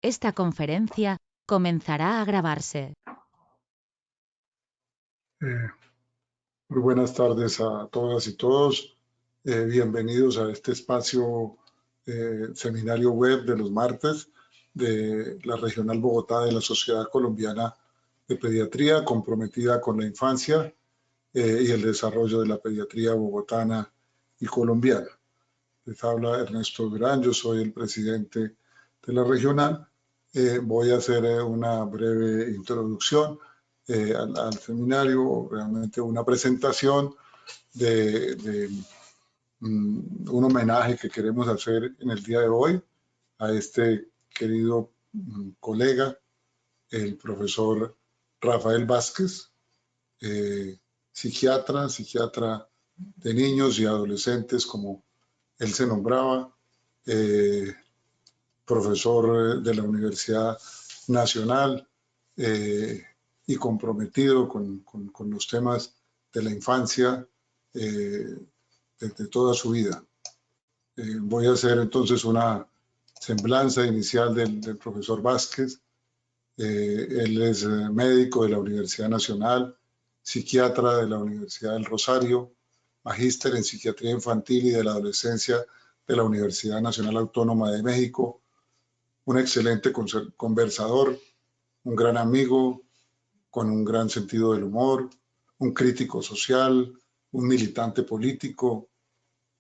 Esta conferencia comenzará a grabarse. Muy buenas tardes a todas y todos. Bienvenidos a este espacio seminario web de los martes de la Regional Bogotá de la Sociedad Colombiana de Pediatría, comprometida con la infancia y el desarrollo de la pediatría bogotana y colombiana. Les habla Ernesto Durán, yo soy el presidente de la regional. Voy a hacer una breve introducción al seminario, realmente una presentación de un homenaje que queremos hacer en el día de hoy a este querido colega, el profesor Rafael Vázquez, psiquiatra de niños y adolescentes, como él se nombraba, profesor de la Universidad Nacional y comprometido con los temas de la infancia desde toda su vida. Voy a hacer entonces una semblanza inicial del profesor Vázquez. Él es médico de la Universidad Nacional, psiquiatra de la Universidad del Rosario, magíster en psiquiatría infantil y de la adolescencia de la Universidad Nacional Autónoma de México, un excelente conversador, un gran amigo, con un gran sentido del humor, un crítico social, un militante político,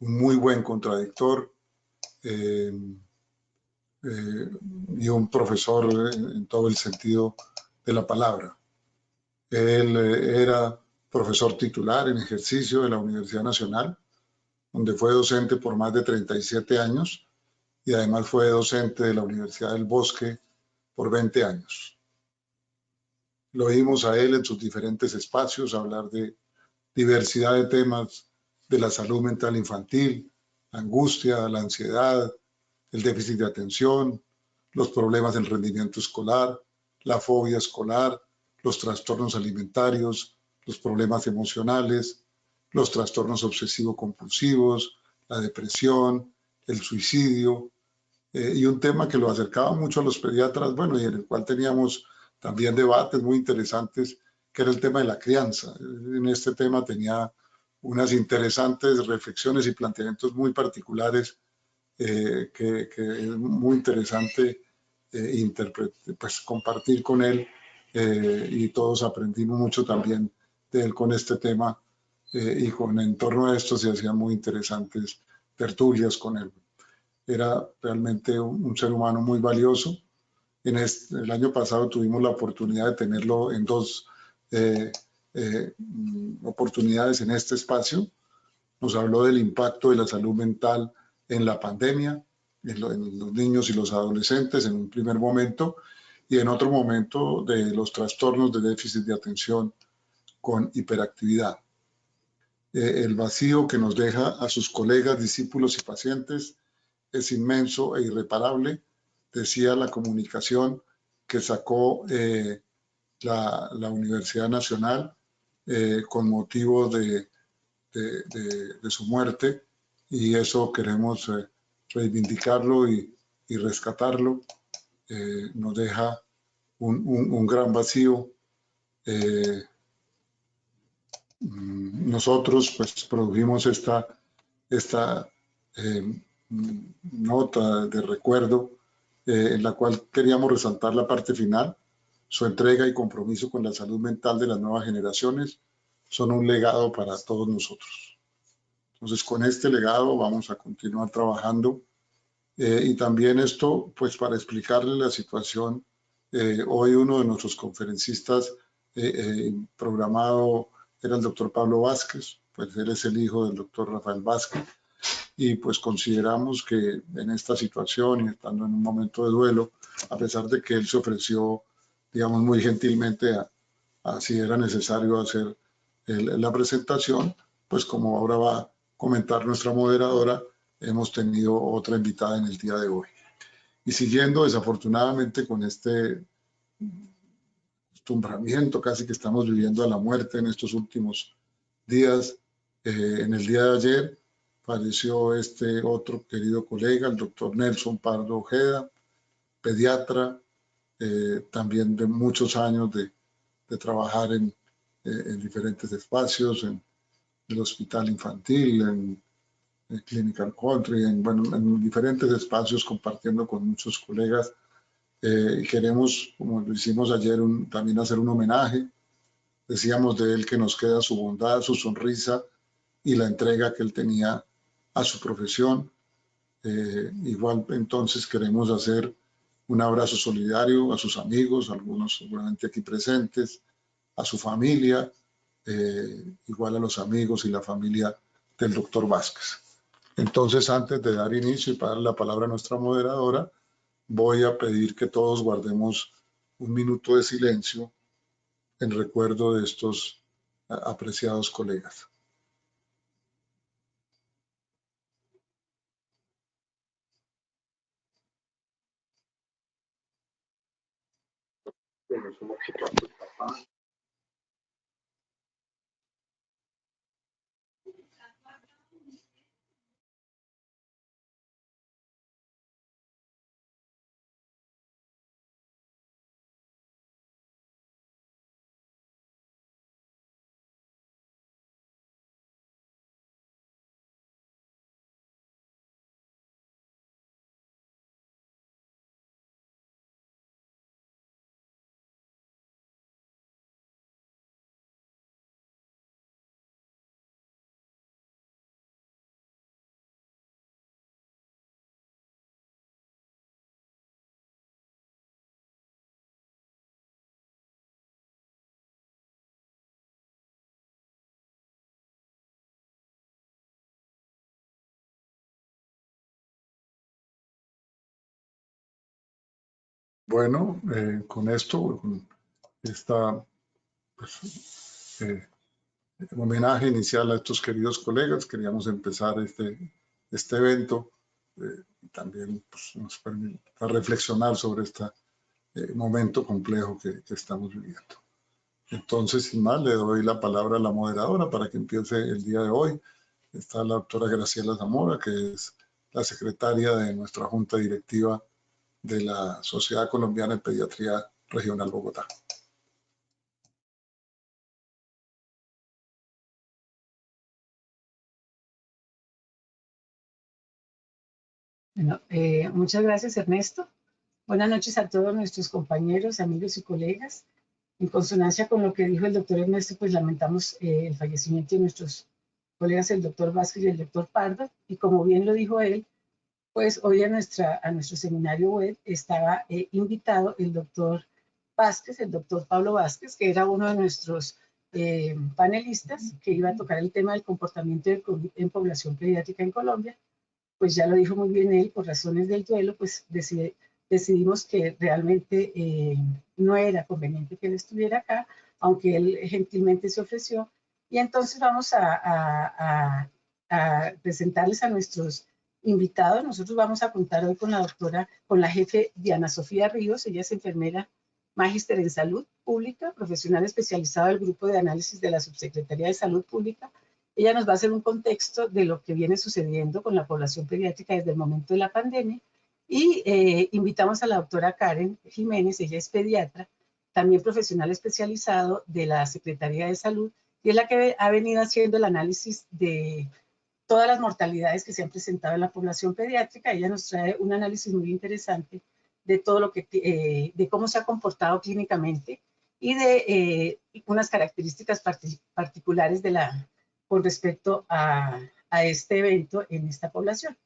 un muy buen contradictor y un profesor en todo el sentido de la palabra. Él era profesor titular en ejercicio de la Universidad Nacional, donde fue docente por más de 37 años y además fue docente de la Universidad del Bosque por 20 años. Lo oímos a él en sus diferentes espacios hablar de diversidad de temas de la salud mental infantil, la angustia, la ansiedad, el déficit de atención, los problemas del rendimiento escolar, la fobia escolar, los trastornos alimentarios, los problemas emocionales, los trastornos obsesivo-compulsivos, la depresión, el suicidio, y un tema que lo acercaba mucho a los pediatras, bueno, y en el cual teníamos también debates muy interesantes, que era el tema de la crianza. En este tema tenía unas interesantes reflexiones y planteamientos muy particulares que es muy interesante pues, compartir con él y todos aprendimos mucho también de él con este tema y en torno a esto se hacían muy interesantes tertulias con él. Era realmente un ser humano muy valioso. El año pasado tuvimos la oportunidad de tenerlo en dos oportunidades en este espacio. Nos habló del impacto de la salud mental en la pandemia, en los niños y los adolescentes en un primer momento, y en otro momento de los trastornos de déficit de atención con hiperactividad. El vacío que nos deja a sus colegas, discípulos y pacientes es inmenso e irreparable, decía la comunicación que sacó la Universidad Nacional con motivo de su muerte, y eso queremos reivindicarlo y rescatarlo. Nos deja un gran vacío. Nosotros pues produjimos esta nota de recuerdo en la cual queríamos resaltar la parte final. Su entrega y compromiso con la salud mental de las nuevas generaciones son un legado para todos nosotros. Entonces, con este legado vamos a continuar trabajando y también esto, pues para explicarle la situación, hoy uno de nuestros conferencistas programado era el doctor Pablo Vázquez, pues él es el hijo del doctor Rafael Vázquez, y pues consideramos que en esta situación y estando en un momento de duelo, a pesar de que él se ofreció, digamos, muy gentilmente a si era necesario hacer la presentación, pues como ahora va a comentar nuestra moderadora, hemos tenido otra invitada en el día de hoy. Y siguiendo desafortunadamente con este acostumbramiento casi que estamos viviendo a la muerte en estos últimos días, en el día de ayer falleció este otro querido colega, el doctor Nelson Pardo Ojeda, pediatra, también de muchos años de trabajar en diferentes espacios, en el hospital infantil, en Clinical Country, en diferentes espacios compartiendo con muchos colegas. Y queremos, como lo hicimos ayer, también hacer un homenaje. Decíamos de él que nos queda su bondad, su sonrisa y la entrega que él tenía a su profesión. Igual entonces queremos hacer un abrazo solidario a sus amigos, algunos seguramente aquí presentes, a su familia, igual a los amigos y la familia del doctor Vázquez. Entonces, antes de dar inicio y para dar la palabra a nuestra moderadora, voy a pedir que todos guardemos un minuto de silencio en recuerdo de estos apreciados colegas. Bueno, con esto, con esta pues, homenaje inicial a estos queridos colegas, queríamos empezar este evento y también pues, nos permite reflexionar sobre este momento complejo que estamos viviendo. Entonces, sin más, le doy la palabra a la moderadora para que empiece el día de hoy. Está la doctora Graciela Zamora, que es la secretaria de nuestra Junta Directiva de la Sociedad Colombiana de Pediatría Regional Bogotá. Bueno, muchas gracias, Ernesto. Buenas noches a todos nuestros compañeros, amigos y colegas. En consonancia con lo que dijo el doctor Ernesto, pues lamentamos el fallecimiento de nuestros colegas, el doctor Vázquez y el doctor Pardo. Y como bien lo dijo él, pues hoy a nuestro seminario web estaba invitado el doctor Vázquez, el doctor Pablo Vázquez, que era uno de nuestros panelistas, que iba a tocar el tema del comportamiento del COVID en población pediátrica en Colombia. Pues ya lo dijo muy bien él, por razones del duelo, pues decidimos que realmente no era conveniente que él estuviera acá, aunque él gentilmente se ofreció. Y entonces vamos a presentarles a nuestros invitados. Nosotros vamos a contar hoy con la jefe Diana Sofía Ríos. Ella es enfermera magíster en salud pública, profesional especializado del grupo de análisis de la Subsecretaría de Salud Pública. Ella nos va a hacer un contexto de lo que viene sucediendo con la población pediátrica desde el momento de la pandemia. Y invitamos a la doctora Karen Jiménez, ella es pediatra, también profesional especializado de la Secretaría de Salud, y es la que ha venido haciendo el análisis de todas las mortalidades que se han presentado en la población pediátrica. Ella nos trae un análisis muy interesante de todo lo que, de cómo se ha comportado clínicamente y de unas características particulares con respecto a este evento en esta población.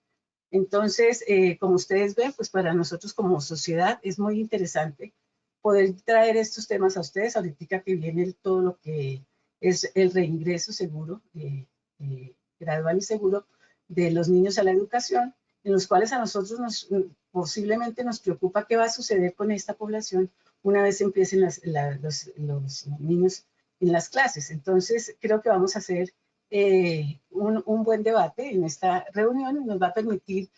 Entonces, como ustedes ven, pues para nosotros como sociedad es muy interesante poder traer estos temas a ustedes ahorita que viene todo lo que es el reingreso seguro, gradual y seguro de los niños a la educación, en los cuales a nosotros posiblemente nos preocupa qué va a suceder con esta población una vez empiecen los niños en las clases. Entonces, creo que vamos a hacer un buen debate en esta reunión y nos va a permitir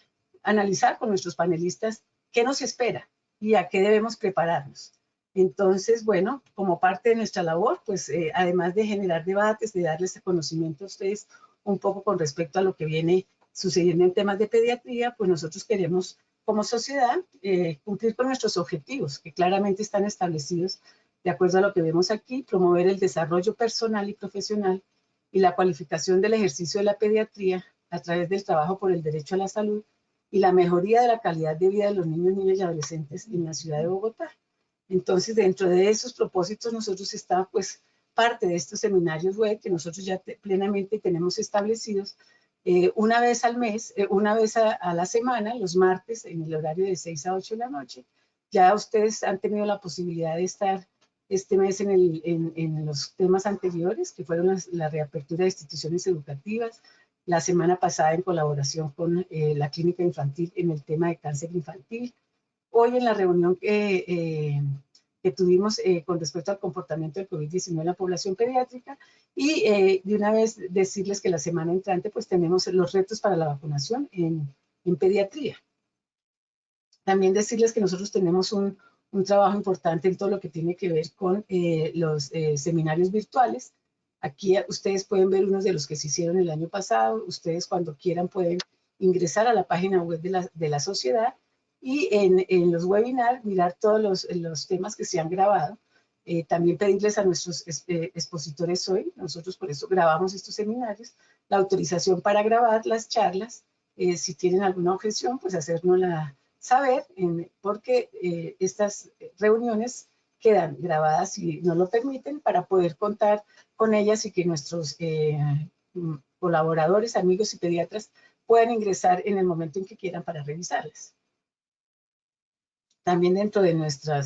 analizar con nuestros panelistas qué nos espera y a qué debemos prepararnos. Entonces, bueno, como parte de nuestra labor, pues además de generar debates, de darles conocimiento a ustedes un poco con respecto a lo que viene sucediendo en temas de pediatría, pues nosotros queremos como sociedad, cumplir con nuestros objetivos, que claramente están establecidos de acuerdo a lo que vemos aquí, promover el desarrollo personal y profesional y la cualificación del ejercicio de la pediatría a través del trabajo por el derecho a la salud y la mejoría de la calidad de vida de los niños, niñas y adolescentes en la ciudad de Bogotá. Entonces, dentro de esos propósitos, nosotros está pues parte de estos seminarios web que nosotros ya plenamente tenemos establecidos una vez al mes, una vez a la semana, los martes, en el horario de 6 a 8 de la noche. Ya ustedes han tenido la posibilidad de estar este mes en los temas anteriores, que fueron la reapertura de instituciones educativas, la semana pasada en colaboración con la clínica infantil en el tema de cáncer infantil. Hoy en la reunión que tuvimos con respecto al comportamiento del COVID-19 en la población pediátrica, y de una vez decirles que la semana entrante pues tenemos los retos para la vacunación en pediatría. También decirles que nosotros tenemos un trabajo importante en todo lo que tiene que ver con los seminarios virtuales. Aquí ustedes pueden ver unos de los que se hicieron el año pasado. Ustedes cuando quieran pueden ingresar a la página web de la sociedad y en los webinars mirar todos los temas que se han grabado. También pedirles a nuestros expositores hoy, nosotros por eso grabamos estos seminarios, la autorización para grabar las charlas. Si tienen alguna objeción, pues hacérnosla saber, porque estas reuniones quedan grabadas si no lo permiten para poder contar con ellas y que nuestros colaboradores, amigos y pediatras puedan ingresar en el momento en que quieran para revisarlas. También dentro de nuestra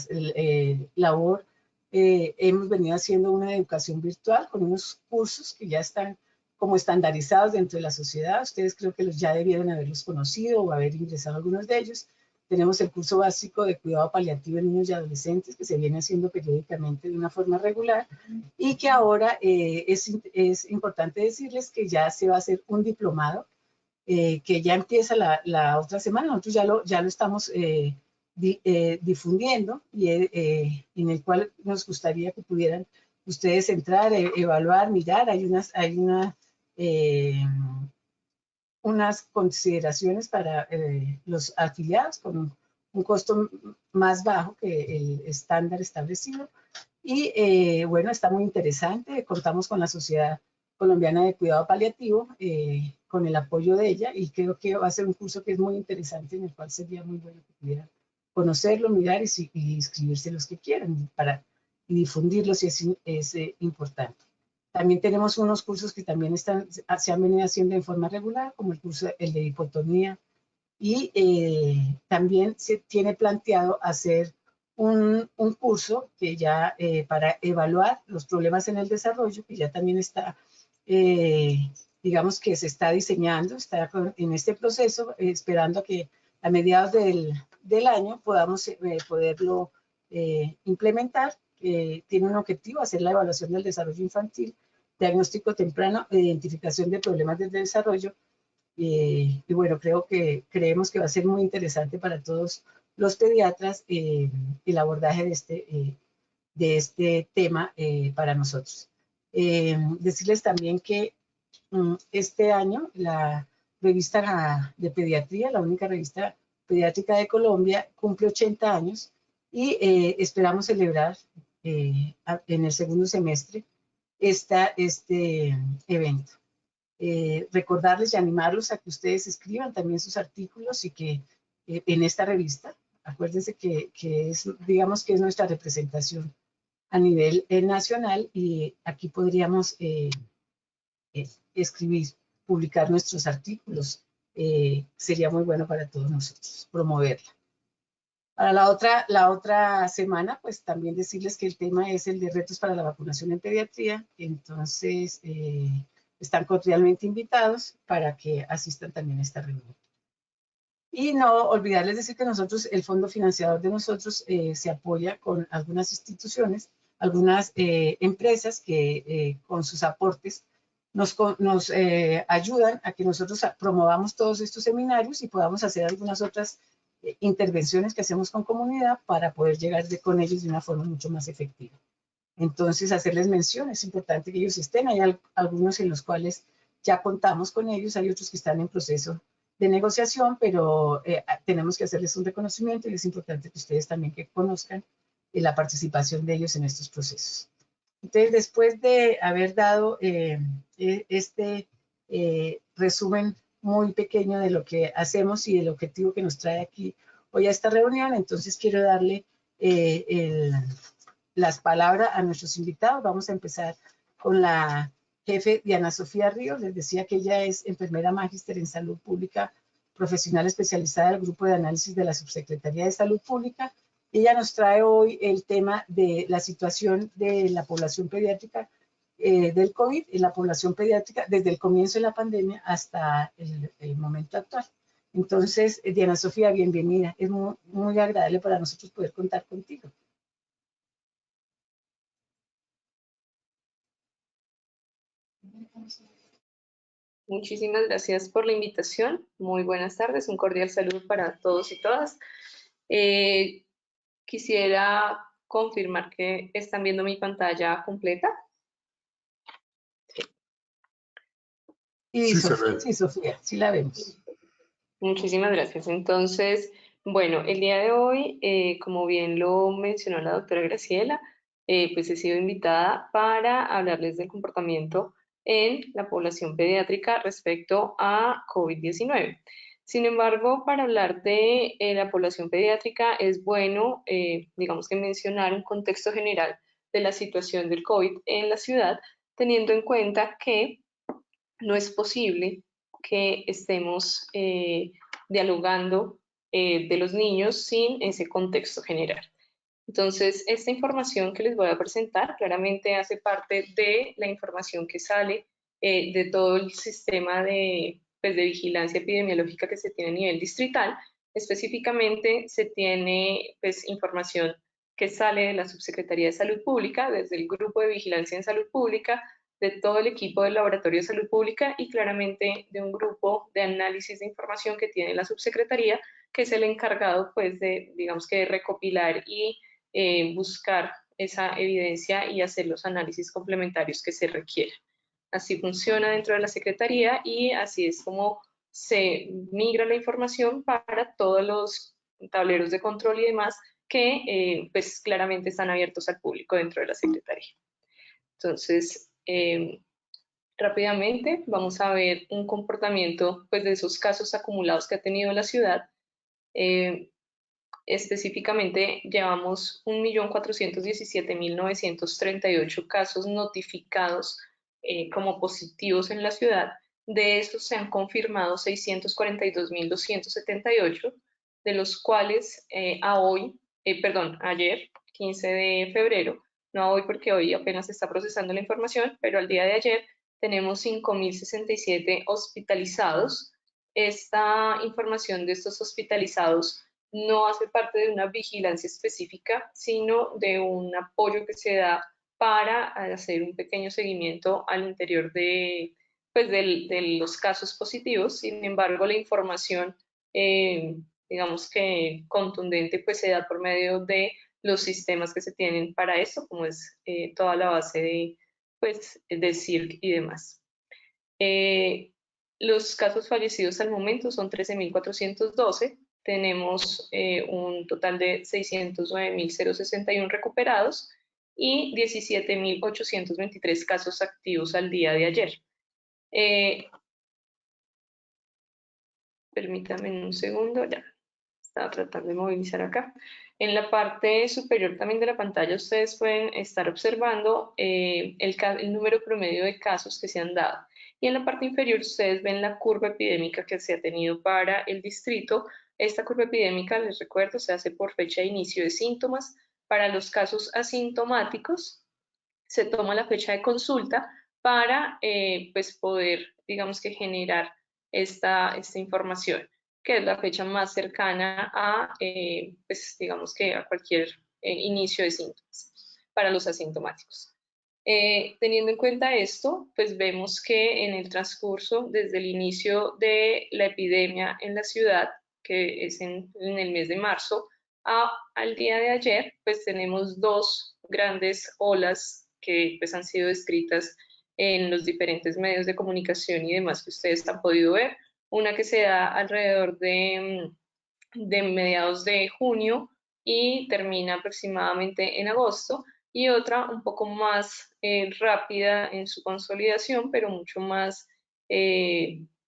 labor hemos venido haciendo una educación virtual con unos cursos que ya están como estandarizados dentro de la sociedad. Ustedes creo que ya debieron haberlos conocido o haber ingresado a algunos de ellos. Tenemos el curso básico de cuidado paliativo en niños y adolescentes que se viene haciendo periódicamente de una forma regular y que ahora es importante decirles que ya se va a hacer un diplomado que ya empieza la otra semana. Nosotros ya lo estamos difundiendo y en el cual nos gustaría que pudieran ustedes entrar, evaluar, mirar. Hay unas consideraciones para los afiliados con un costo más bajo que el estándar establecido. Y bueno, está muy interesante. Contamos con la Sociedad Colombiana de Cuidado Paliativo, con el apoyo de ella, y creo que va a ser un curso que es muy interesante, en el cual sería muy bueno que pudieran conocerlo, mirar y inscribirse los que quieran y difundirlo si es importante. También tenemos unos cursos que también se han venido haciendo en forma regular, como el curso el de hipotonía, y también se tiene planteado hacer un curso que ya para evaluar los problemas en el desarrollo, que ya también está, digamos que se está diseñando, está en este proceso, esperando a que a mediados del año podamos poderlo implementar. Tiene un objetivo, hacer la evaluación del desarrollo infantil, diagnóstico temprano e identificación de problemas del desarrollo. Y bueno, creemos que va a ser muy interesante para todos los pediatras el abordaje de este tema para nosotros. Decirles también que este año la revista de pediatría, la única revista pediátrica de Colombia, cumple 80 años y esperamos celebrar en el segundo semestre este evento. Recordarles y animarlos a que ustedes escriban también sus artículos y que en esta revista, acuérdense que digamos que es nuestra representación a nivel nacional, y aquí podríamos escribir, publicar nuestros artículos. Sería muy bueno para todos nosotros promoverla. Para la otra semana, pues también decirles que el tema es el de retos para la vacunación en pediatría. Entonces, están cordialmente invitados para que asistan también a esta reunión. Y no olvidarles decir que nosotros, el fondo financiador de nosotros, se apoya con algunas instituciones, algunas empresas que con sus aportes nos ayudan a que nosotros promovamos todos estos seminarios y podamos hacer algunas otras intervenciones que hacemos con comunidad para poder llegar con ellos de una forma mucho más efectiva. Entonces, hacerles mención, es importante que ellos estén. Hay algunos en los cuales ya contamos con ellos, hay otros que están en proceso de negociación, pero tenemos que hacerles un reconocimiento y es importante que ustedes también que conozcan la participación de ellos en estos procesos. Entonces, después de haber dado este resumen muy pequeño de lo que hacemos y del objetivo que nos trae aquí hoy a esta reunión, entonces quiero darle las palabras a nuestros invitados. Vamos a empezar con la jefe Diana Sofía Ríos. Les decía que ella es enfermera magíster en salud pública, profesional especializada del grupo de análisis de la Subsecretaría de Salud Pública. Ella nos trae hoy el tema de la situación de la población pediátrica del COVID en la población pediátrica desde el comienzo de la pandemia hasta el momento actual. Entonces, Diana Sofía, bienvenida. Es muy, muy agradable para nosotros poder contar contigo. Muchísimas gracias por la invitación. Muy buenas tardes, un cordial saludo para todos y todas. Quisiera confirmar que están viendo mi pantalla completa. Sí, Sofía, sí la vemos. Muchísimas gracias. Entonces, bueno, el día de hoy, como bien lo mencionó la doctora Graciela, pues he sido invitada para hablarles del comportamiento en la población pediátrica respecto a COVID-19. Sin embargo, para hablar de la población pediátrica es bueno, digamos que mencionar un contexto general de la situación del COVID en la ciudad, teniendo en cuenta que no es posible que estemos dialogando de los niños sin ese contexto general. Entonces, esta información que les voy a presentar claramente hace parte de la información que sale de todo el sistema de vigilancia epidemiológica que se tiene a nivel distrital. Específicamente se tiene pues, información que sale de la Subsecretaría de Salud Pública, desde el Grupo de Vigilancia en Salud Pública, de todo el equipo del Laboratorio de Salud Pública y claramente de un grupo de análisis de información que tiene la Subsecretaría, que es el encargado pues de, digamos que de recopilar y buscar esa evidencia y hacer los análisis complementarios que se requieren. Así funciona dentro de la Secretaría y así es como se migra la información para todos los tableros de control y demás que pues claramente están abiertos al público dentro de la Secretaría. Entonces, rápidamente vamos a ver un comportamiento pues, de esos casos acumulados que ha tenido la ciudad. Específicamente llevamos 1.417.938 casos notificados como positivos en la ciudad. De estos se han confirmado 642.278, de los cuales ayer, 15 de febrero, no hoy porque hoy apenas se está procesando la información, pero al día de ayer tenemos 5.067 hospitalizados. Esta información de estos hospitalizados no hace parte de una vigilancia específica, sino de un apoyo que se da para hacer un pequeño seguimiento al interior de, pues, de los casos positivos. Sin embargo, la información, digamos que contundente, pues se da por medio de los sistemas que se tienen para esto, como es toda la base de, pues, de CIRC y demás. Los casos fallecidos al momento son 13.412. Tenemos un total de 609.061 recuperados y 17.823 casos activos al día de ayer. Permítanme un segundo, ya estaba tratando de movilizar acá. En la parte superior también de la pantalla ustedes pueden estar observando el número promedio de casos que se han dado. Y en la parte inferior ustedes ven la curva epidémica que se ha tenido para el distrito. Esta curva epidémica, les recuerdo, se hace por fecha de inicio de síntomas. Para los casos asintomáticos, se toma la fecha de consulta para pues poder, digamos que generar esta información, que es la fecha más cercana a, pues digamos que a cualquier inicio de síntomas para los asintomáticos. Teniendo en cuenta esto, pues vemos que en el transcurso, desde el inicio de la epidemia en la ciudad, que es en el mes de marzo, al día de ayer, pues tenemos dos grandes olas que pues han sido descritas en los diferentes medios de comunicación y demás que ustedes han podido ver. una que se da alrededor de mediados de junio y termina aproximadamente en agosto, y otra un poco más rápida en su consolidación, pero mucho más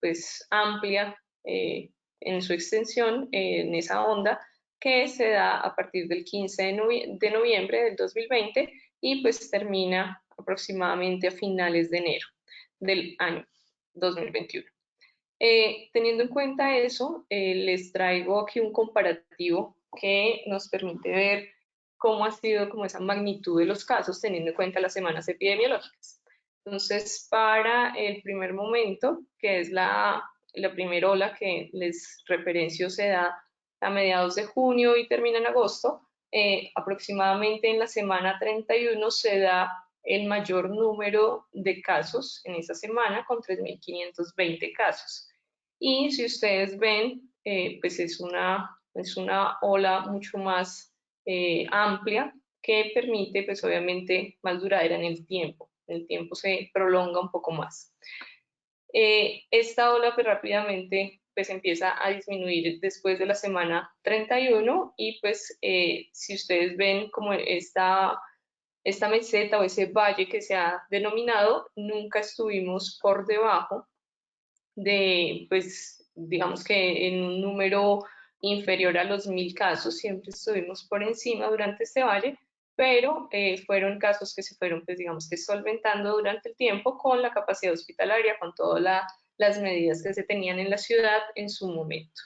pues amplia en su extensión en esa onda, que se da a partir del 15 de noviembre del 2020 y pues termina aproximadamente a finales de enero del año 2021. Teniendo en cuenta eso, les traigo aquí un comparativo que nos permite ver cómo ha sido como esa magnitud de los casos teniendo en cuenta las semanas epidemiológicas. Entonces, para el primer momento, que es la primera ola que les referencio, se da a mediados de junio y termina en agosto, aproximadamente en la semana 31 se da el mayor número de casos en esa semana, con 3.520 casos. Y si ustedes ven, pues es una ola mucho más amplia, que permite, pues obviamente, más duradera en el tiempo. El tiempo se prolonga un poco más. Esta ola pues rápidamente pues empieza a disminuir después de la semana 31 y pues si ustedes ven como esta meseta o ese valle que se ha denominado, nunca estuvimos por debajo de, pues, digamos que en un número inferior a los 1.000 casos, siempre estuvimos por encima durante este valle, pero fueron casos que se fueron, pues, digamos que solventando durante el tiempo con la capacidad hospitalaria, con todas las medidas que se tenían en la ciudad en su momento.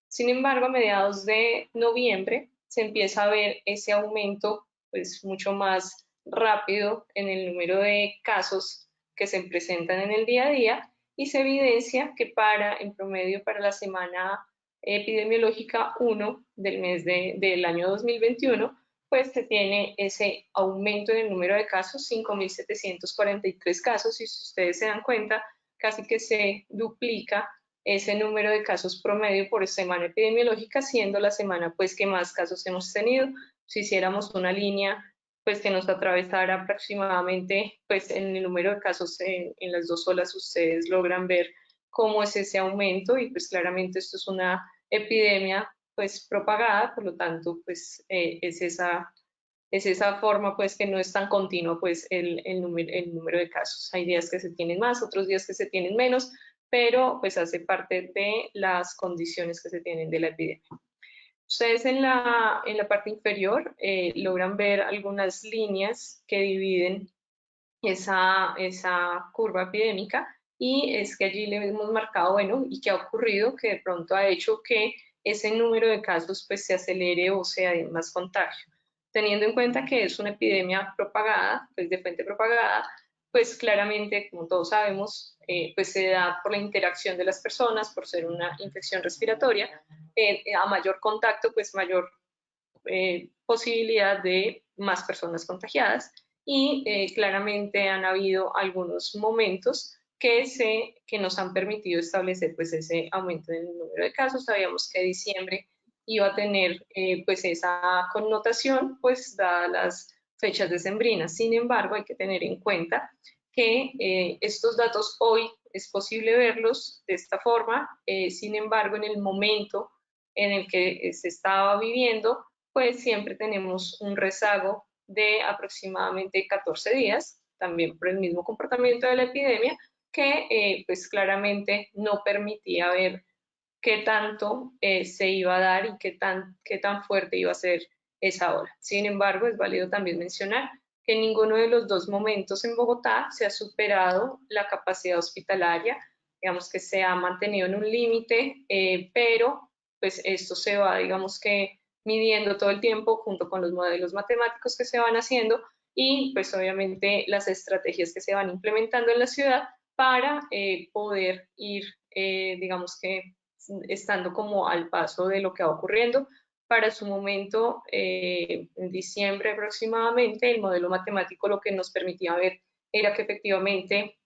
Sin embargo, a mediados de noviembre se empieza a ver ese aumento, pues, mucho más rápido en el número de casos que se presentan en el día a día, y se evidencia que en promedio para la semana epidemiológica 1 del mes del año 2021, pues se tiene ese aumento en el número de casos, 5.743 casos, y si ustedes se dan cuenta, casi que se duplica ese número de casos promedio por semana epidemiológica, siendo la semana pues que más casos hemos tenido. Si hiciéramos una línea pues que nos atravesara aproximadamente pues en el número de casos en las dos olas, ustedes logran ver cómo es ese aumento, y pues claramente esto es una epidemia pues propagada, por lo tanto pues es esa forma pues que no es tan continuo pues el número de casos. Hay días que se tienen más, otros días que se tienen menos, pero pues hace parte de las condiciones que se tienen de la epidemia. Ustedes en la parte inferior logran ver algunas líneas que dividen esa curva epidémica, y es que allí le hemos marcado, bueno, y qué ha ocurrido, que de pronto ha hecho que ese número de casos pues se acelere o sea de más contagio. Teniendo en cuenta que es una epidemia propagada, pues de fuente propagada, pues claramente, como todos sabemos, pues se da por la interacción de las personas, por ser una infección respiratoria, a mayor contacto, pues mayor posibilidad de más personas contagiadas, y claramente han habido algunos momentos que nos han permitido establecer pues ese aumento en el número de casos. Sabíamos que diciembre iba a tener pues esa connotación, pues dadas las fechas decembrinas. Sin embargo, hay que tener en cuenta que estos datos hoy es posible verlos de esta forma, sin embargo, en el momento en el que se estaba viviendo, pues siempre tenemos un rezago de aproximadamente 14 días, también por el mismo comportamiento de la epidemia, que pues claramente no permitía ver qué tanto se iba a dar y qué tan fuerte iba a ser esa ola. Sin embargo, es válido también mencionar que en ninguno de los dos momentos en Bogotá se ha superado la capacidad hospitalaria, digamos que se ha mantenido en un límite, pero pues esto se va, digamos que midiendo todo el tiempo junto con los modelos matemáticos que se van haciendo, y pues obviamente las estrategias que se van implementando en la ciudad para poder ir, digamos que estando como al paso de lo que va ocurriendo. Para su momento, en diciembre aproximadamente, el modelo matemático lo que nos permitía ver era que efectivamente,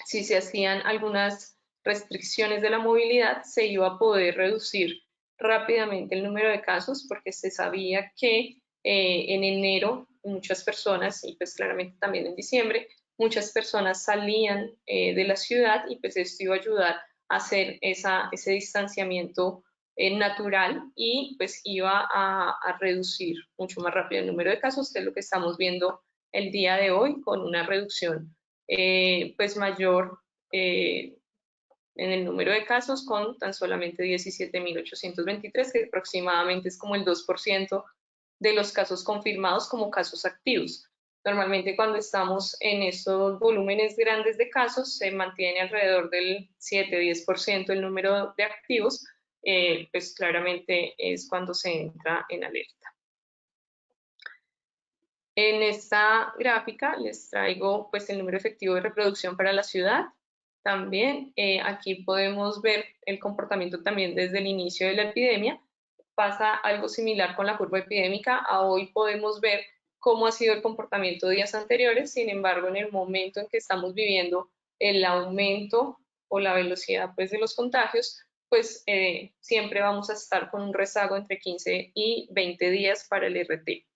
si se hacían algunas restricciones de la movilidad, se iba a poder reducir rápidamente el número de casos, porque se sabía que en enero muchas personas, y pues claramente también en diciembre, muchas personas salían de la ciudad, y pues esto iba a ayudar hacer ese distanciamiento natural y pues iba a reducir mucho más rápido el número de casos, que es lo que estamos viendo el día de hoy, con una reducción pues mayor en el número de casos, con tan solamente 17.823, que aproximadamente es como el 2% de los casos confirmados como casos activos. Normalmente cuando estamos en esos volúmenes grandes de casos se mantiene alrededor del 7-10% el número de activos, pues claramente es cuando se entra en alerta. En esta gráfica les traigo pues el número efectivo de reproducción para la ciudad. También aquí podemos ver el comportamiento también desde el inicio de la epidemia. Pasa algo similar con la curva epidémica. A hoy podemos ver cómo ha sido el comportamiento de días anteriores. Sin embargo, en el momento en que estamos viviendo el aumento o la velocidad pues, de los contagios, pues siempre vamos a estar con un rezago entre 15 y 20 días para el RT.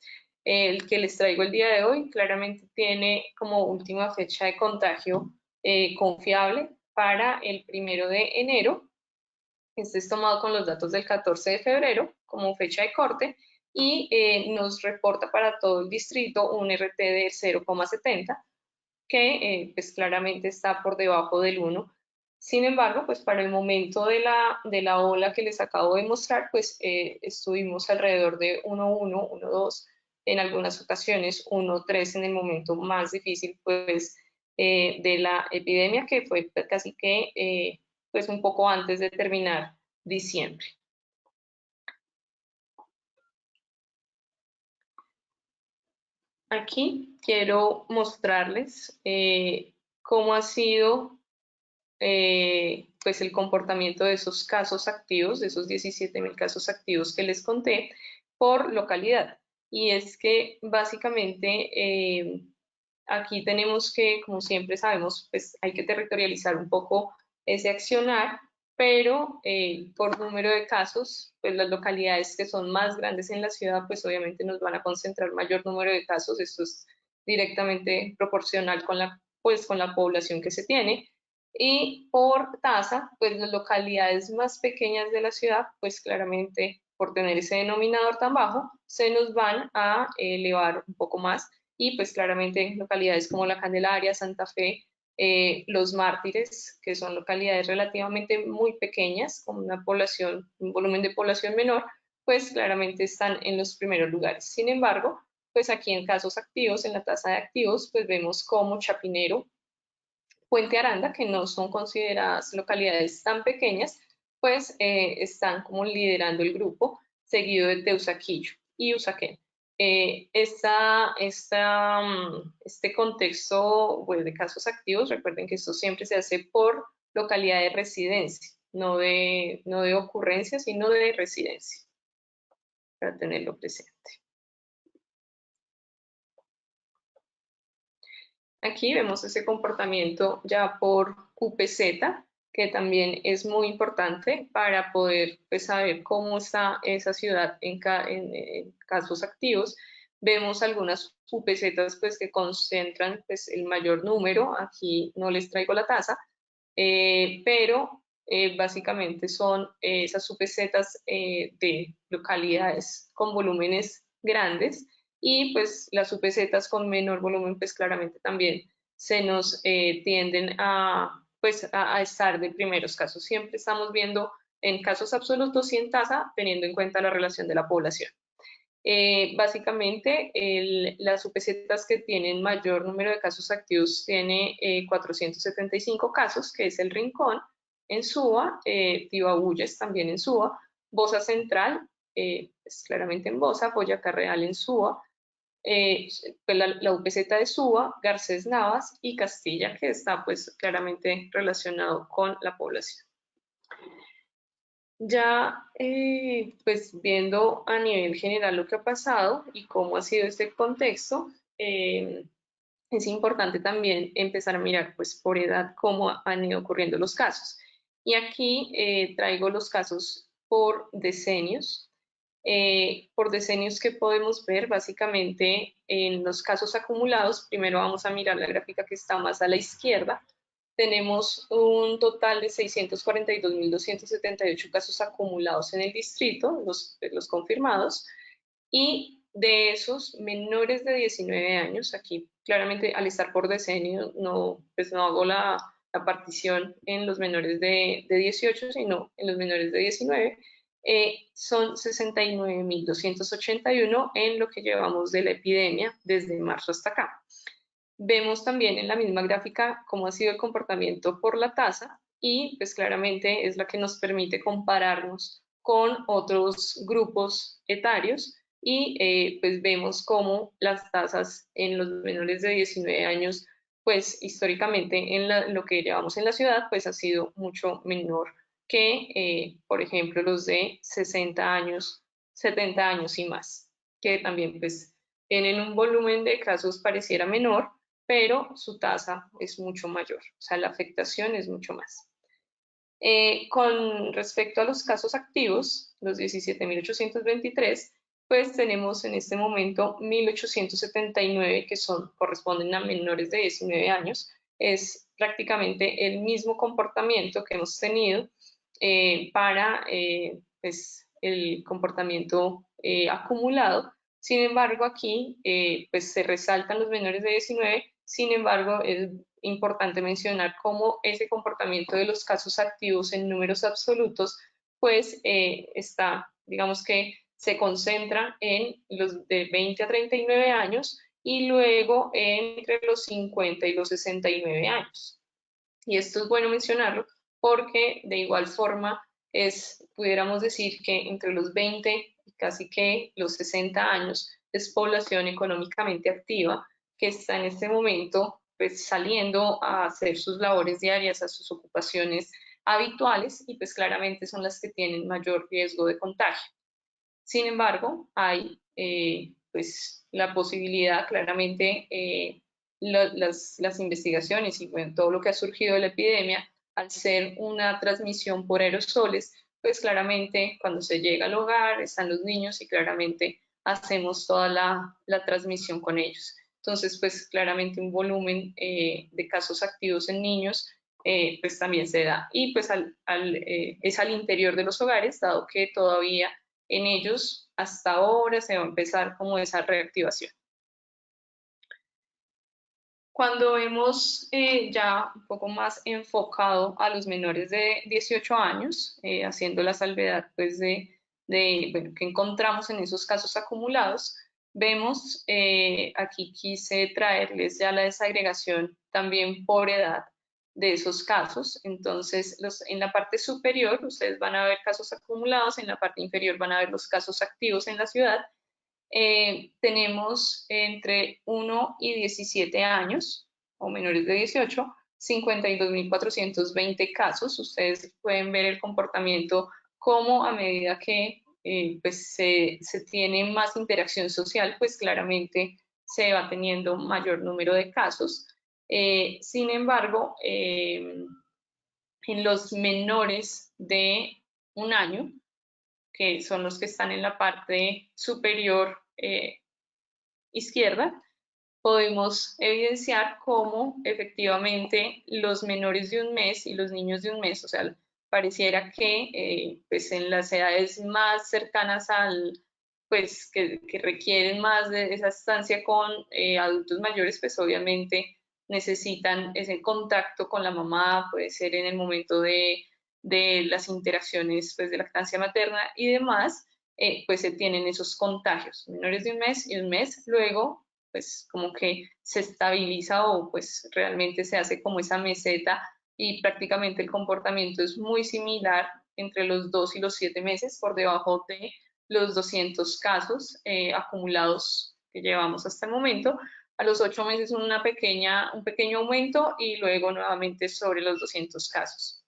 El que les traigo el día de hoy claramente tiene como última fecha de contagio confiable para el 1 de enero. Este es tomado con los datos del 14 de febrero como fecha de corte y nos reporta para todo el distrito un RT de 0,70, que pues claramente está por debajo del 1. Sin embargo, pues para el momento de la ola que les acabo de mostrar, pues estuvimos alrededor de 1,1, 1,2, en algunas ocasiones 1,3 en el momento más difícil pues de la epidemia, que fue casi que pues un poco antes de terminar diciembre. Aquí quiero mostrarles cómo ha sido pues el comportamiento de esos casos activos, de esos 17.000 casos activos que les conté, por localidad. Y es que básicamente aquí tenemos que, como siempre sabemos, pues hay que territorializar un poco ese accionar, pero por número de casos, pues las localidades que son más grandes en la ciudad, pues obviamente nos van a concentrar mayor número de casos. Esto es directamente proporcional con la población que se tiene. Y por tasa, pues las localidades más pequeñas de la ciudad, pues claramente por tener ese denominador tan bajo, se nos van a elevar un poco más. Y pues claramente localidades como La Candelaria, Santa Fe, Los Mártires, que son localidades relativamente muy pequeñas, con una población, un volumen de población menor, pues claramente están en los primeros lugares. Sin embargo, pues aquí en casos activos, en la tasa de activos, pues vemos como Chapinero, Puente Aranda, que no son consideradas localidades tan pequeñas, pues están como liderando el grupo, seguido de Teusaquillo y Usaquén. Este contexto pues, de casos activos, recuerden que esto siempre se hace por localidad de residencia, no de ocurrencia, sino de residencia, para tenerlo presente. Aquí vemos ese comportamiento ya por QPZ, que también es muy importante para poder pues, saber cómo está esa ciudad en casos activos. Vemos algunas QPZ pues, que concentran pues, el mayor número. Aquí no les traigo la tasa, pero básicamente son esas QPZ de localidades con volúmenes grandes, y pues las UPZs con menor volumen pues claramente también se nos tienden pues, a estar de primeros casos. Siempre estamos viendo en casos absolutos y en tasa, teniendo en cuenta la relación de la población. Básicamente las UPZs que tienen mayor número de casos activos tiene 475 casos, que es el Rincón en Suba, Tibabuyes también en Suba, Bosa Central, pues claramente en Bosa, Boyacá Real en Suba, pues la UPZ de Suba, Garcés Navas y Castilla, que está pues claramente relacionado con la población. Ya pues viendo a nivel general lo que ha pasado y cómo ha sido este contexto, es importante también empezar a mirar pues por edad cómo han ido ocurriendo los casos. Y aquí traigo los casos por decenios. Por decenios que podemos ver básicamente en los casos acumulados. Primero vamos a mirar la gráfica que está más a la izquierda. tenemos un total de 642.278 casos acumulados en el distrito, los confirmados, y de esos menores de 19 años, aquí claramente al estar por decenio no, pues no hago la partición en los menores de 18, sino en los menores de 19, son 69.281 en lo que llevamos de la epidemia desde marzo hasta acá. Vemos también en la misma gráfica cómo ha sido el comportamiento por la tasa y pues claramente es la que nos permite compararnos con otros grupos etarios y pues vemos cómo las tasas en los menores de 19 años pues históricamente en lo que llevamos en la ciudad pues ha sido mucho menor que por ejemplo los de 60 años, 70 años y más, que también pues tienen un volumen de casos pareciera menor, pero su tasa es mucho mayor, o sea, la afectación es mucho más. Con respecto a los casos activos, los 17.823, pues tenemos en este momento 1.879 que corresponden a menores de 19 años. Es prácticamente el mismo comportamiento que hemos tenido para pues, el comportamiento acumulado. Sin embargo, aquí pues se resaltan los menores de 19. Sin embargo, es importante mencionar cómo ese comportamiento de los casos activos en números absolutos, pues está, digamos que se concentra en los de 20 a 39 años y luego entre los 50 y los 69 años. Y esto es bueno mencionarlo porque de igual forma pudiéramos decir que entre los 20 y casi que los 60 años es población económicamente activa que está en este momento pues saliendo a hacer sus labores diarias, a sus ocupaciones habituales y pues claramente son las que tienen mayor riesgo de contagio. Sin embargo, hay pues la posibilidad claramente las investigaciones y bueno, todo lo que ha surgido de la epidemia, al ser una transmisión por aerosoles, pues claramente cuando se llega al hogar están los niños y claramente hacemos toda la transmisión con ellos. Entonces, pues claramente un volumen de casos activos en niños pues también se da. Y pues es al interior de los hogares, dado que todavía en ellos hasta ahora se va a empezar como esa reactivación. Cuando hemos ya un poco más enfocado a los menores de 18 años, haciendo la salvedad pues bueno, que encontramos en esos casos acumulados, vemos, aquí quise traerles ya la desagregación también por edad de esos casos. Entonces, en la parte superior ustedes van a ver casos acumulados, en la parte inferior van a ver los casos activos en la ciudad. Tenemos entre 1 y 17 años o menores de 18, 52.420 casos. Ustedes pueden ver el comportamiento como a medida que pues se tiene más interacción social, pues claramente se va teniendo mayor número de casos. Sin embargo, en los menores de un año, que son los que están en la parte superior izquierda, podemos evidenciar cómo efectivamente los menores de un mes y los niños de un mes, o sea, pareciera que pues en las edades más cercanas pues que requieren más de esa estancia con adultos mayores, pues obviamente necesitan ese contacto con la mamá, puede ser en el momento de las interacciones pues de lactancia materna y demás, pues se tienen esos contagios, menores de un mes y un mes, luego pues como que se estabiliza o pues realmente se hace como esa meseta y prácticamente el comportamiento es muy similar entre los 2 y los 7 meses, por debajo de los 200 casos acumulados que llevamos hasta el momento. A los 8 meses un pequeño aumento y luego nuevamente sobre los 200 casos.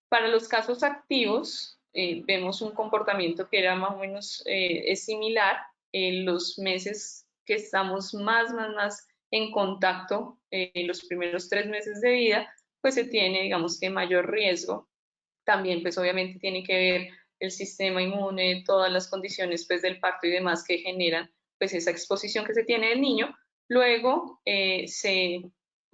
Para los casos activos, vemos un comportamiento que era más o menos es similar en los meses que estamos más en contacto, en los primeros 3 meses de vida, pues se tiene, digamos que mayor riesgo. También, pues obviamente tiene que ver el sistema inmune, todas las condiciones pues del parto y demás que generan pues esa exposición que se tiene del niño. Luego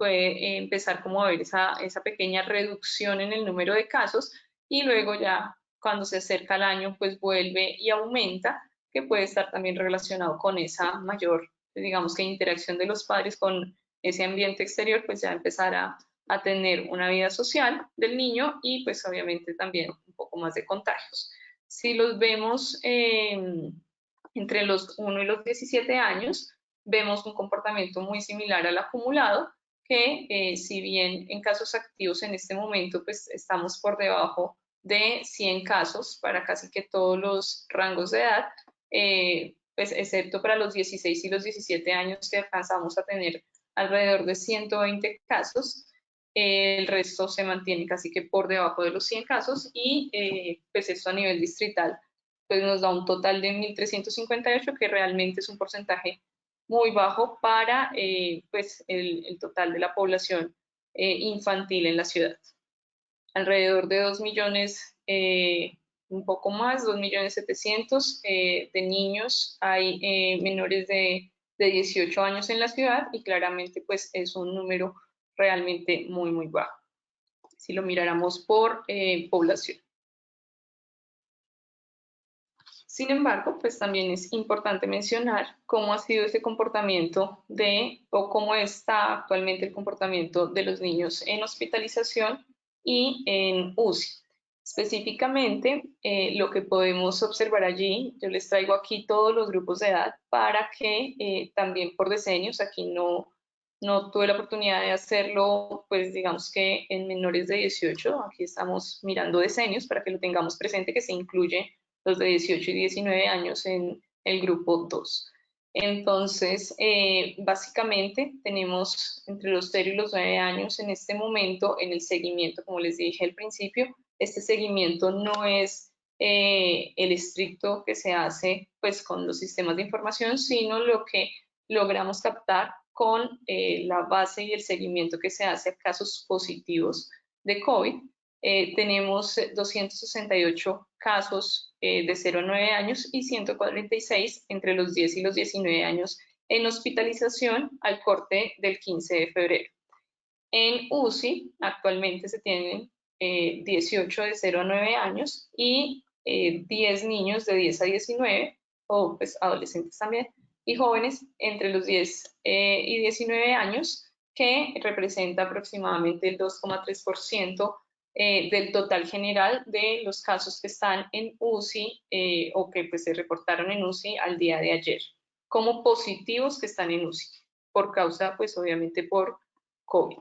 puede empezar como a ver esa pequeña reducción en el número de casos, y luego ya cuando se acerca el año pues vuelve y aumenta, que puede estar también relacionado con esa mayor, digamos que interacción de los padres con ese ambiente exterior, pues ya empezar a tener una vida social del niño y pues obviamente también un poco más de contagios. Si los vemos entre los 1 y los 17 años, vemos un comportamiento muy similar al acumulado, que si bien en casos activos en este momento pues estamos por debajo de 100 casos para casi que todos los rangos de edad, pues excepto para los 16 y los 17 años que alcanzamos a tener alrededor de 120 casos, el resto se mantiene casi que por debajo de los 100 casos y pues esto a nivel distrital pues nos da un total de 1.358, que realmente es un porcentaje muy bajo para pues el total de la población infantil en la ciudad. Alrededor de 2 millones, un poco más, 2.700.000 de niños hay menores de 18 años en la ciudad, y claramente pues es un número realmente muy, muy bajo, si lo miráramos por población. Sin embargo, pues también es importante mencionar cómo ha sido ese comportamiento o cómo está actualmente el comportamiento de los niños en hospitalización y en UCI. Específicamente, lo que podemos observar allí, yo les traigo aquí todos los grupos de edad para que también por decenios, aquí no tuve la oportunidad de hacerlo, pues digamos que en menores de 18, aquí estamos mirando decenios para que lo tengamos presente, que se incluye los de 18 y 19 años en el grupo 2. Entonces, básicamente tenemos entre los 0 y los 9 años en este momento en el seguimiento, como les dije al principio. Este seguimiento no es el estricto que se hace pues con los sistemas de información, sino lo que logramos captar con la base y el seguimiento que se hace a casos positivos de COVID. Tenemos 268 casos de 0 a 9 años y 146 entre los 10 y los 19 años en hospitalización al corte del 15 de febrero. En UCI actualmente se tienen 18 de 0 a 9 años y 10 niños de 10 a 19, o pues adolescentes también, y jóvenes entre los 10 y 19 años, que representa aproximadamente el 2,3% del total general de los casos que están en UCI o que pues, se reportaron en UCI al día de ayer, como positivos que están en UCI, por causa, pues obviamente por COVID.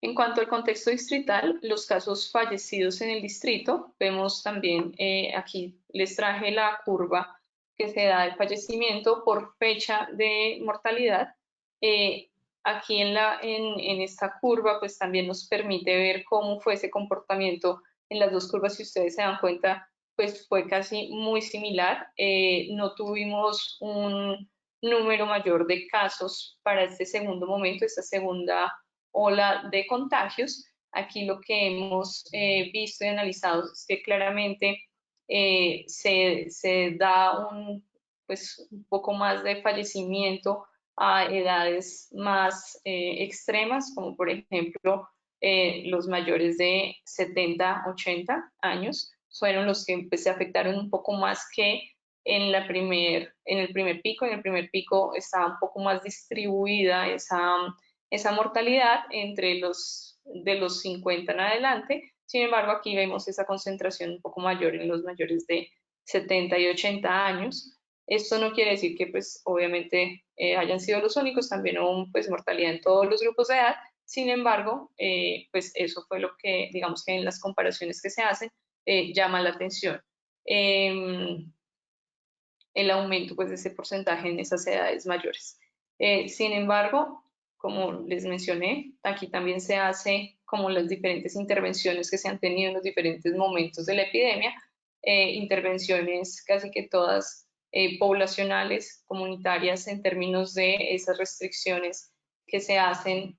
En cuanto al contexto distrital, los casos fallecidos en el distrito, vemos también, aquí les traje la curva que se da de fallecimiento por fecha de mortalidad. Aquí en esta curva, pues también nos permite ver cómo fue ese comportamiento en las dos curvas. Si ustedes se dan cuenta, pues fue casi muy similar. No tuvimos un número mayor de casos para este segundo momento, esta segunda ola de contagios. Aquí lo que hemos visto y analizado es que claramente se da pues, un poco más de fallecimiento a edades más extremas, como por ejemplo los mayores de 70, 80 años, fueron los que pues, se afectaron un poco más que en el primer pico. En el primer pico estaba un poco más distribuida esa mortalidad entre de los 50 en adelante. Sin embargo, aquí vemos esa concentración un poco mayor en los mayores de 70 y 80 años. Esto no quiere decir que, pues, obviamente hayan sido los únicos, también hubo pues, mortalidad en todos los grupos de edad. Sin embargo, pues eso fue lo que, digamos que en las comparaciones que se hacen, llama la atención. El aumento pues, de ese porcentaje en esas edades mayores. Sin embargo, como les mencioné, aquí también se hace como las diferentes intervenciones que se han tenido en los diferentes momentos de la epidemia, intervenciones casi que todas poblacionales, comunitarias, en términos de esas restricciones que se hacen,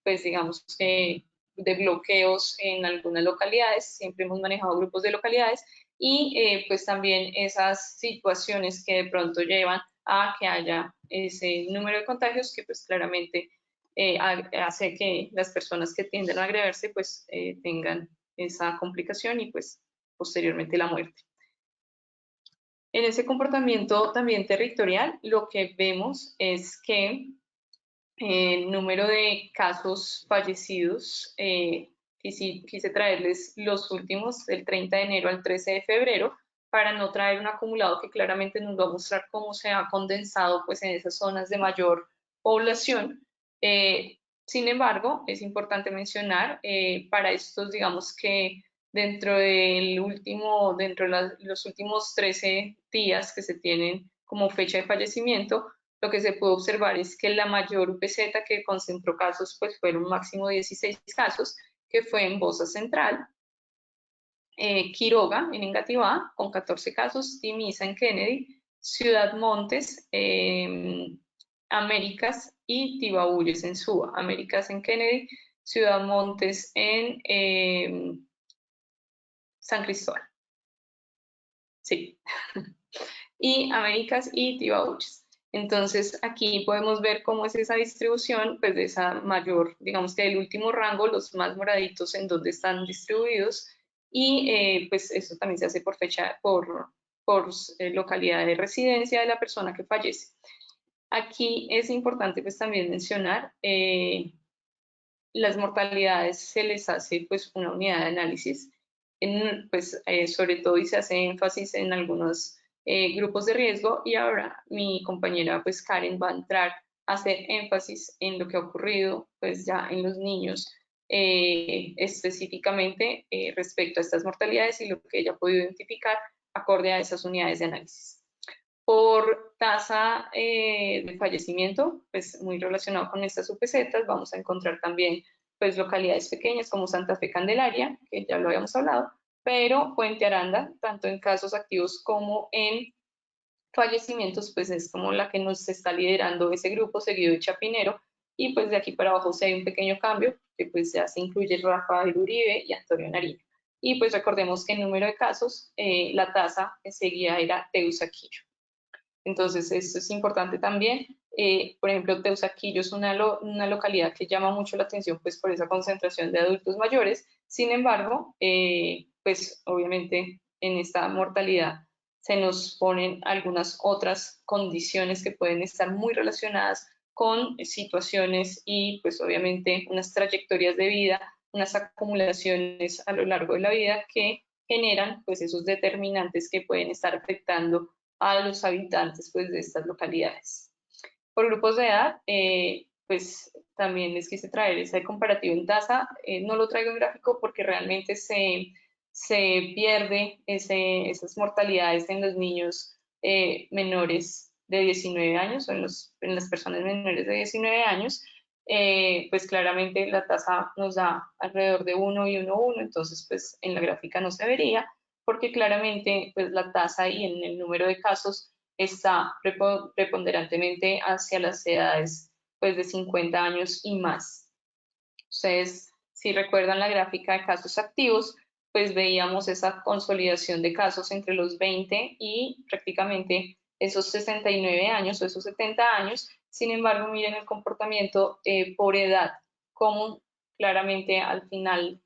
pues digamos que de bloqueos en algunas localidades. Siempre hemos manejado grupos de localidades y pues también esas situaciones que de pronto llevan a que haya ese número de contagios que pues claramente hace que las personas que tienden a agravarse pues tengan esa complicación y pues posteriormente la muerte. En ese comportamiento también territorial, lo que vemos es que el número de casos fallecidos, quise traerles los últimos del 30 de enero al 13 de febrero, para no traer un acumulado que claramente nos va a mostrar cómo se ha condensado pues, en esas zonas de mayor población. Sin embargo, es importante mencionar para estos, digamos que dentro de los últimos 13 días que se tienen como fecha de fallecimiento, lo que se puede observar es que la mayor UPZ que concentró casos pues fueron máximo 16 casos, que fue en Bosa Central, Quiroga en Engativá con 14 casos, Timisa en Kennedy, Ciudad Montes, Américas y Tibaúyes en Suba. Américas en Kennedy, Ciudad Montes en San Cristóbal. Sí. Y Américas y Tibaúyes. Entonces aquí podemos ver cómo es esa distribución, pues de esa mayor, digamos que del último rango, los más moraditos en donde están distribuidos, y pues eso también se hace por fecha, por localidad de residencia de la persona que fallece. Aquí es importante pues también mencionar las mortalidades, se les hace pues una unidad de análisis, sobre todo, y se hace énfasis en algunos grupos de riesgo, y ahora mi compañera pues Karen va a entrar a hacer énfasis en lo que ha ocurrido pues ya en los niños específicamente respecto a estas mortalidades y lo que ella ha podido identificar acorde a esas unidades de análisis. Por tasa de fallecimiento, pues muy relacionado con estas UPZ, vamos a encontrar también pues localidades pequeñas como Santa Fe Candelaria, que ya lo habíamos hablado, pero Puente Aranda, tanto en casos activos como en fallecimientos, pues es como la que nos está liderando ese grupo, seguido de Chapinero, y pues de aquí para abajo se hay un pequeño cambio, que pues ya se incluye Rafael Uribe y Antonio Nariño. Y pues recordemos que en número de casos, la tasa seguida era Teusaquillo. Entonces, esto es importante también. Por ejemplo, Teusaquillo es una localidad que llama mucho la atención pues, por esa concentración de adultos mayores. Sin embargo, pues obviamente en esta mortalidad se nos ponen algunas otras condiciones que pueden estar muy relacionadas con situaciones y pues obviamente unas trayectorias de vida, unas acumulaciones a lo largo de la vida que generan pues esos determinantes que pueden estar afectando a los habitantes pues, de estas localidades. Por grupos de edad, pues también les quise traer ese comparativo en tasa. No lo traigo en gráfico porque realmente se pierde esas mortalidades en los niños menores de 19 años o en las personas menores de 19 años. Pues claramente la tasa nos da alrededor de 1 y 1,1, entonces pues en la gráfica no se vería, porque claramente pues, la tasa y en el número de casos está preponderantemente hacia las edades pues, de 50 años y más. Ustedes, si recuerdan la gráfica de casos activos, pues veíamos esa consolidación de casos entre los 20 y prácticamente esos 69 años o esos 70 años. Sin embargo, miren el comportamiento por edad, como claramente al final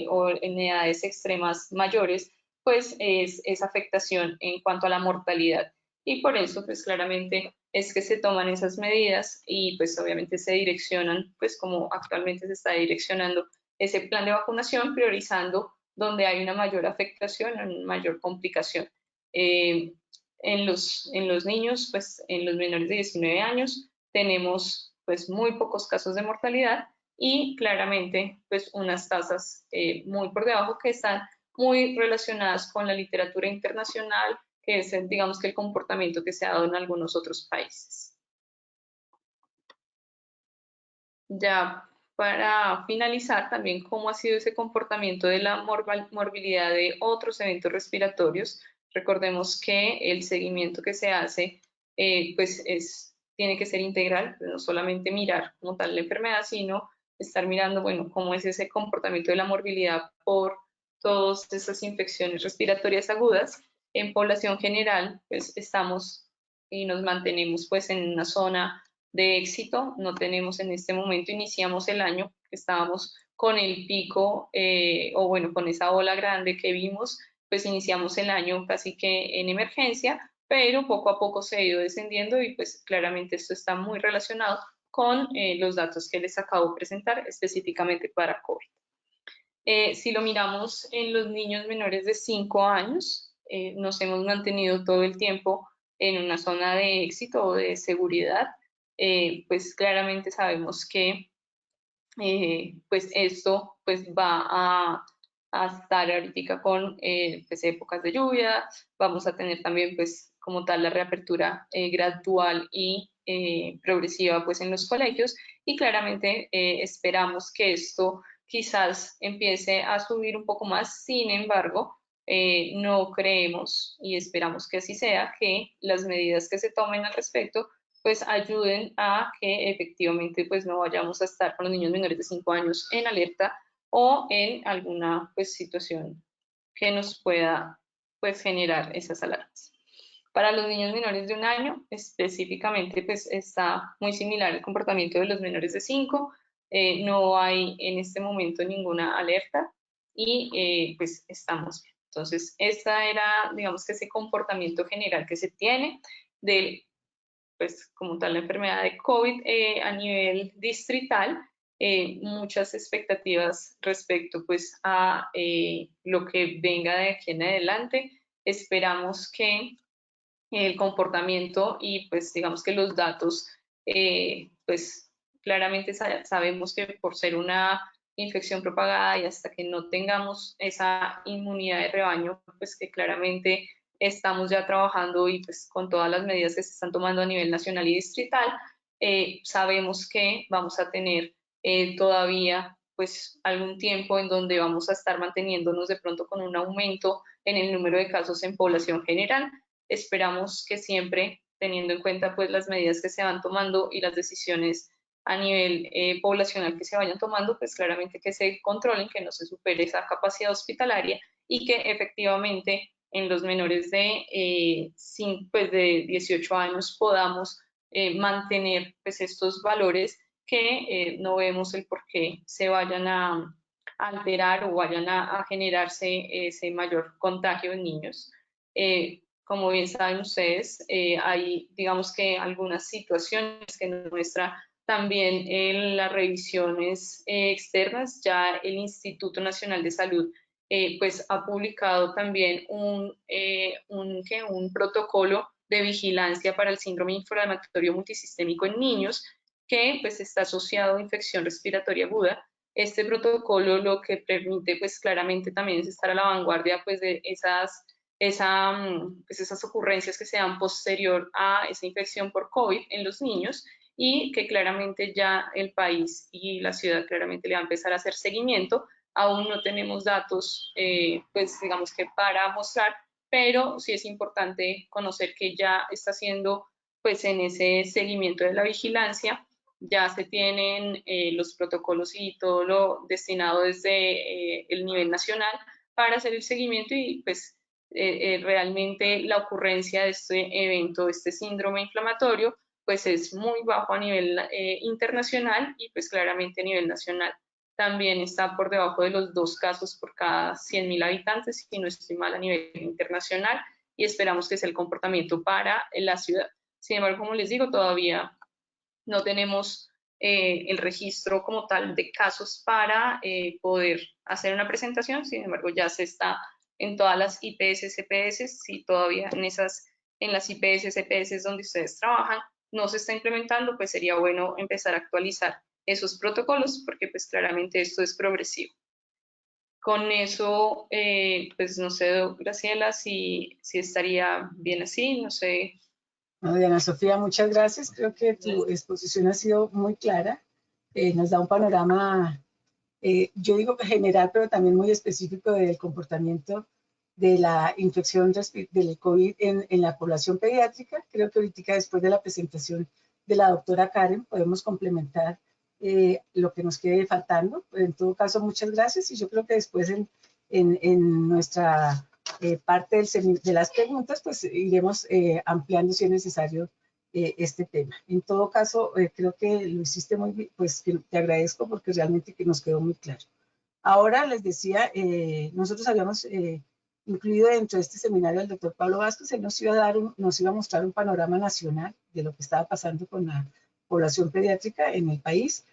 o en edades extremas mayores, pues es esa afectación en cuanto a la mortalidad. Y por eso, pues claramente es que se toman esas medidas y pues obviamente se direccionan, pues como actualmente se está direccionando ese plan de vacunación, priorizando donde hay una mayor afectación, una mayor complicación. En los niños, pues en los menores de 19 años, tenemos pues muy pocos casos de mortalidad y claramente pues unas tasas muy por debajo que están muy relacionadas con la literatura internacional, que es, digamos, que el comportamiento que se ha dado en algunos otros países. Ya para finalizar, también cómo ha sido ese comportamiento de la morbilidad de otros eventos respiratorios. Recordemos que el seguimiento que se hace, pues tiene que ser integral, no solamente mirar como tal la enfermedad, sino estar mirando, bueno, cómo es ese comportamiento de la morbilidad por todas esas infecciones respiratorias agudas. En población general, pues estamos y nos mantenemos pues en una zona de éxito no tenemos en este momento. Iniciamos el año, estábamos con el pico, o bueno, con esa ola grande que vimos, pues iniciamos el año casi que en emergencia, pero poco a poco se ha ido descendiendo y pues claramente esto está muy relacionado con los datos que les acabo de presentar específicamente para COVID. Si lo miramos en los niños menores de 5 años, nos hemos mantenido todo el tiempo en una zona de éxito o de seguridad, pues claramente sabemos que pues esto pues va a estar ahorita con pues épocas de lluvia, vamos a tener también pues como tal la reapertura gradual y progresiva pues en los colegios y claramente esperamos que esto quizás empiece a subir un poco más, sin embargo, no creemos y esperamos que así sea, que las medidas que se tomen al respecto pues ayuden a que efectivamente pues no vayamos a estar con los niños menores de 5 años en alerta o en alguna pues situación que nos pueda pues generar esas alarmas. Para los niños menores de 1 año, específicamente, pues está muy similar el comportamiento de los menores de 5. No hay en este momento ninguna alerta y pues estamos bien. Entonces, esta era, digamos que ese comportamiento general que se tiene del pues como tal la enfermedad de COVID a nivel distrital, muchas expectativas respecto pues a lo que venga de aquí en adelante. Esperamos que el comportamiento y pues digamos que los datos, pues claramente sabemos que por ser una infección propagada y hasta que no tengamos esa inmunidad de rebaño, pues que claramente estamos ya trabajando y pues con todas las medidas que se están tomando a nivel nacional y distrital, sabemos que vamos a tener todavía pues algún tiempo en donde vamos a estar manteniéndonos de pronto con un aumento en el número de casos en población general. Esperamos que siempre teniendo en cuenta pues las medidas que se van tomando y las decisiones a nivel poblacional que se vayan tomando, pues claramente que se controlen, que no se supere esa capacidad hospitalaria y que efectivamente en los menores de, pues de 18 años podamos mantener pues estos valores que no vemos el por qué se vayan a alterar o vayan a generarse ese mayor contagio en niños. Como bien saben ustedes, hay, digamos que algunas situaciones que nos muestra también en las revisiones externas. Ya el Instituto Nacional de Salud pues ha publicado también un protocolo de vigilancia para el síndrome inflamatorio multisistémico en niños que pues está asociado a infección respiratoria aguda. Este protocolo lo que permite pues claramente también es estar a la vanguardia pues de esas ocurrencias que se dan posterior a esa infección por COVID en los niños y que claramente ya el país y la ciudad claramente le va a empezar a hacer seguimiento. Aún no tenemos datos, pues digamos que para mostrar, pero sí es importante conocer que ya está haciendo pues en ese seguimiento de la vigilancia, ya se tienen los protocolos y todo lo destinado desde el nivel nacional para hacer el seguimiento y pues realmente la ocurrencia de este evento, este síndrome inflamatorio, pues es muy bajo a nivel internacional y pues claramente a nivel nacional. También está por debajo de los 2 casos por cada 100.000 habitantes, si no estoy mal a nivel internacional, y esperamos que sea el comportamiento para la ciudad. Sin embargo, como les digo, todavía no tenemos el registro como tal de casos para poder hacer una presentación. Sin embargo, ya se está en todas las IPS, CPS, si todavía en las IPS, CPS donde ustedes trabajan no se está implementando, pues sería bueno empezar a actualizar esos protocolos porque pues claramente esto es progresivo. Con eso, pues no sé, Graciela, si estaría bien así, no sé. No, Diana Sofía, muchas gracias. Creo que tu exposición ha sido muy clara. Nos da un panorama, yo digo general, pero también muy específico del comportamiento de la infección del COVID en la población pediátrica. Creo que ahorita después de la presentación de la doctora Karen podemos complementar lo que nos quede faltando. En todo caso, muchas gracias y yo creo que después en nuestra parte de las preguntas, pues iremos ampliando si es necesario este tema. En todo caso, creo que lo hiciste muy bien, pues que te agradezco porque realmente que nos quedó muy claro. Ahora les decía, nosotros habíamos incluido dentro de este seminario al doctor Pablo Vázquez. Él nos iba a mostrar un panorama nacional de lo que estaba pasando con la población pediátrica en el país.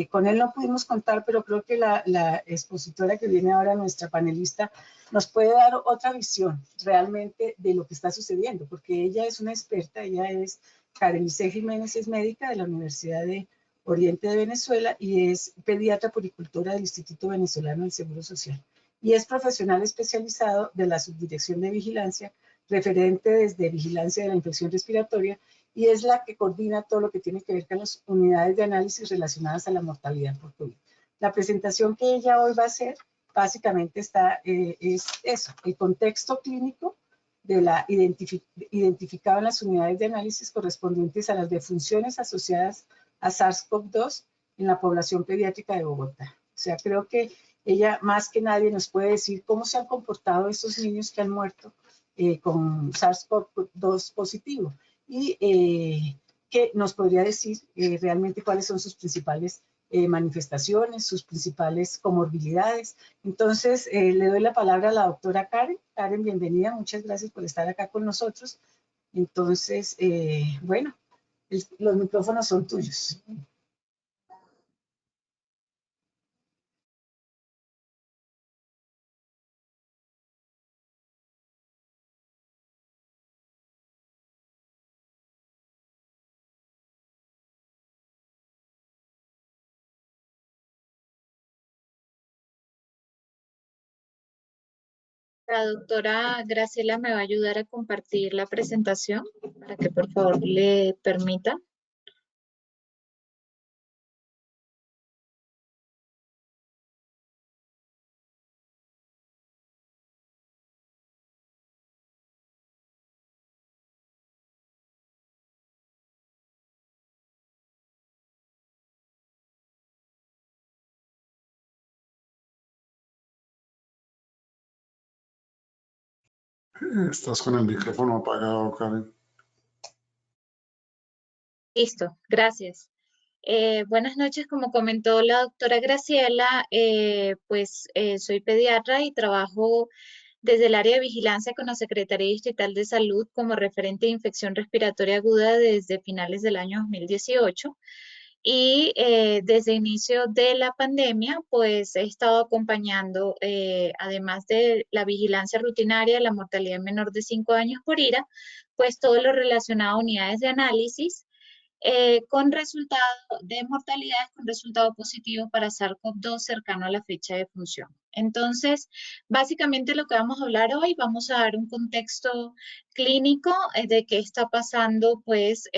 Con él no pudimos contar, pero creo que la expositora que viene ahora, nuestra panelista, nos puede dar otra visión realmente de lo que está sucediendo, porque ella es una experta, ella es Karelice Jiménez, es médica de la Universidad de Oriente de Venezuela y es pediatra puricultora del Instituto Venezolano del Seguro Social. Y es profesional especializado de la Subdirección de Vigilancia, referente desde Vigilancia de la Infección Respiratoria, y es la que coordina todo lo que tiene que ver con las unidades de análisis relacionadas a la mortalidad por COVID. La presentación que ella hoy va a hacer básicamente es eso, el contexto clínico de la identificado en las unidades de análisis correspondientes a las defunciones asociadas a SARS-CoV-2 en la población pediátrica de Bogotá. O sea, creo que ella más que nadie nos puede decir cómo se han comportado estos niños que han muerto con SARS-CoV-2 positivo y que nos podría decir realmente cuáles son sus principales manifestaciones, sus principales comorbilidades. Entonces, le doy la palabra a la doctora Karen. Karen, bienvenida, muchas gracias por estar acá con nosotros. Entonces, bueno, los micrófonos son tuyos. La doctora Graciela me va a ayudar a compartir la presentación para que por favor le permita. Estás con el micrófono apagado, Karen. Listo, gracias. Buenas noches, como comentó la doctora Graciela, soy pediatra y trabajo desde el área de vigilancia con la Secretaría Distrital de Salud como referente de infección respiratoria aguda desde finales del año 2018. Y desde inicio de la pandemia, pues he estado acompañando, además de la vigilancia rutinaria de la mortalidad menor de 5 años por IRA, pues todo lo relacionado a unidades de análisis con resultado de mortalidades con resultado positivo para SARS-CoV-2 cercano a la fecha de función. Entonces, básicamente lo que vamos a hablar hoy, vamos a dar un contexto clínico de qué está pasando pues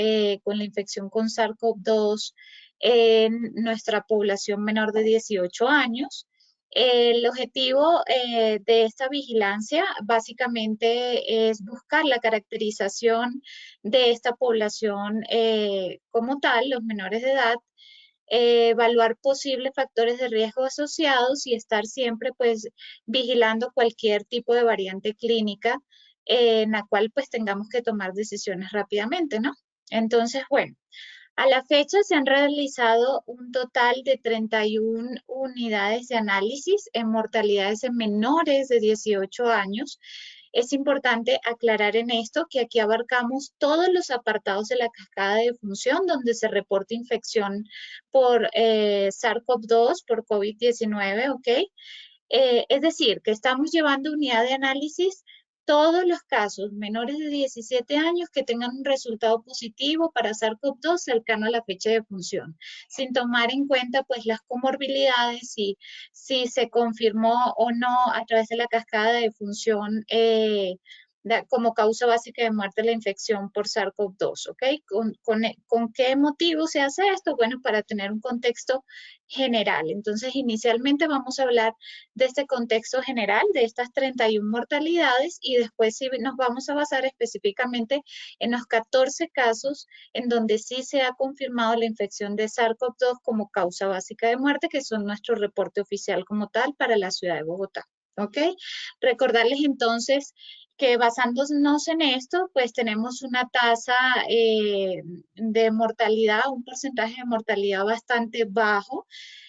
con la infección con SARS-CoV-2 en nuestra población menor de 18 años. El objetivo de esta vigilancia básicamente es buscar la caracterización de esta población como tal, los menores de edad, evaluar posibles factores de riesgo asociados y estar siempre pues vigilando cualquier tipo de variante clínica en la cual pues tengamos que tomar decisiones rápidamente, ¿no? Entonces, bueno. A la fecha se han realizado un total de 31 unidades de análisis en mortalidades en menores de 18 años. Es importante aclarar en esto que aquí abarcamos todos los apartados de la cascada de función donde se reporta infección por SARS-CoV-2, por COVID-19, ¿ok? Es decir, que estamos llevando unidad de análisis todos los casos menores de 17 años que tengan un resultado positivo para SARS-CoV-2 cercano a la fecha de función, sin tomar en cuenta pues las comorbilidades y si se confirmó o no a través de la cascada de función como causa básica de muerte la infección por SARS-CoV-2, ¿ok? ¿Con qué motivo se hace esto? Bueno, para tener un contexto general. Entonces, inicialmente vamos a hablar de este contexto general, de estas 31 mortalidades, y después sí nos vamos a basar específicamente en los 14 casos en donde sí se ha confirmado la infección de SARS-CoV-2 como causa básica de muerte, que son nuestro reporte oficial como tal para la ciudad de Bogotá. ¿Ok? Recordarles entonces que basándonos en esto, pues tenemos una tasa de mortalidad, un porcentaje de mortalidad bastante bajo.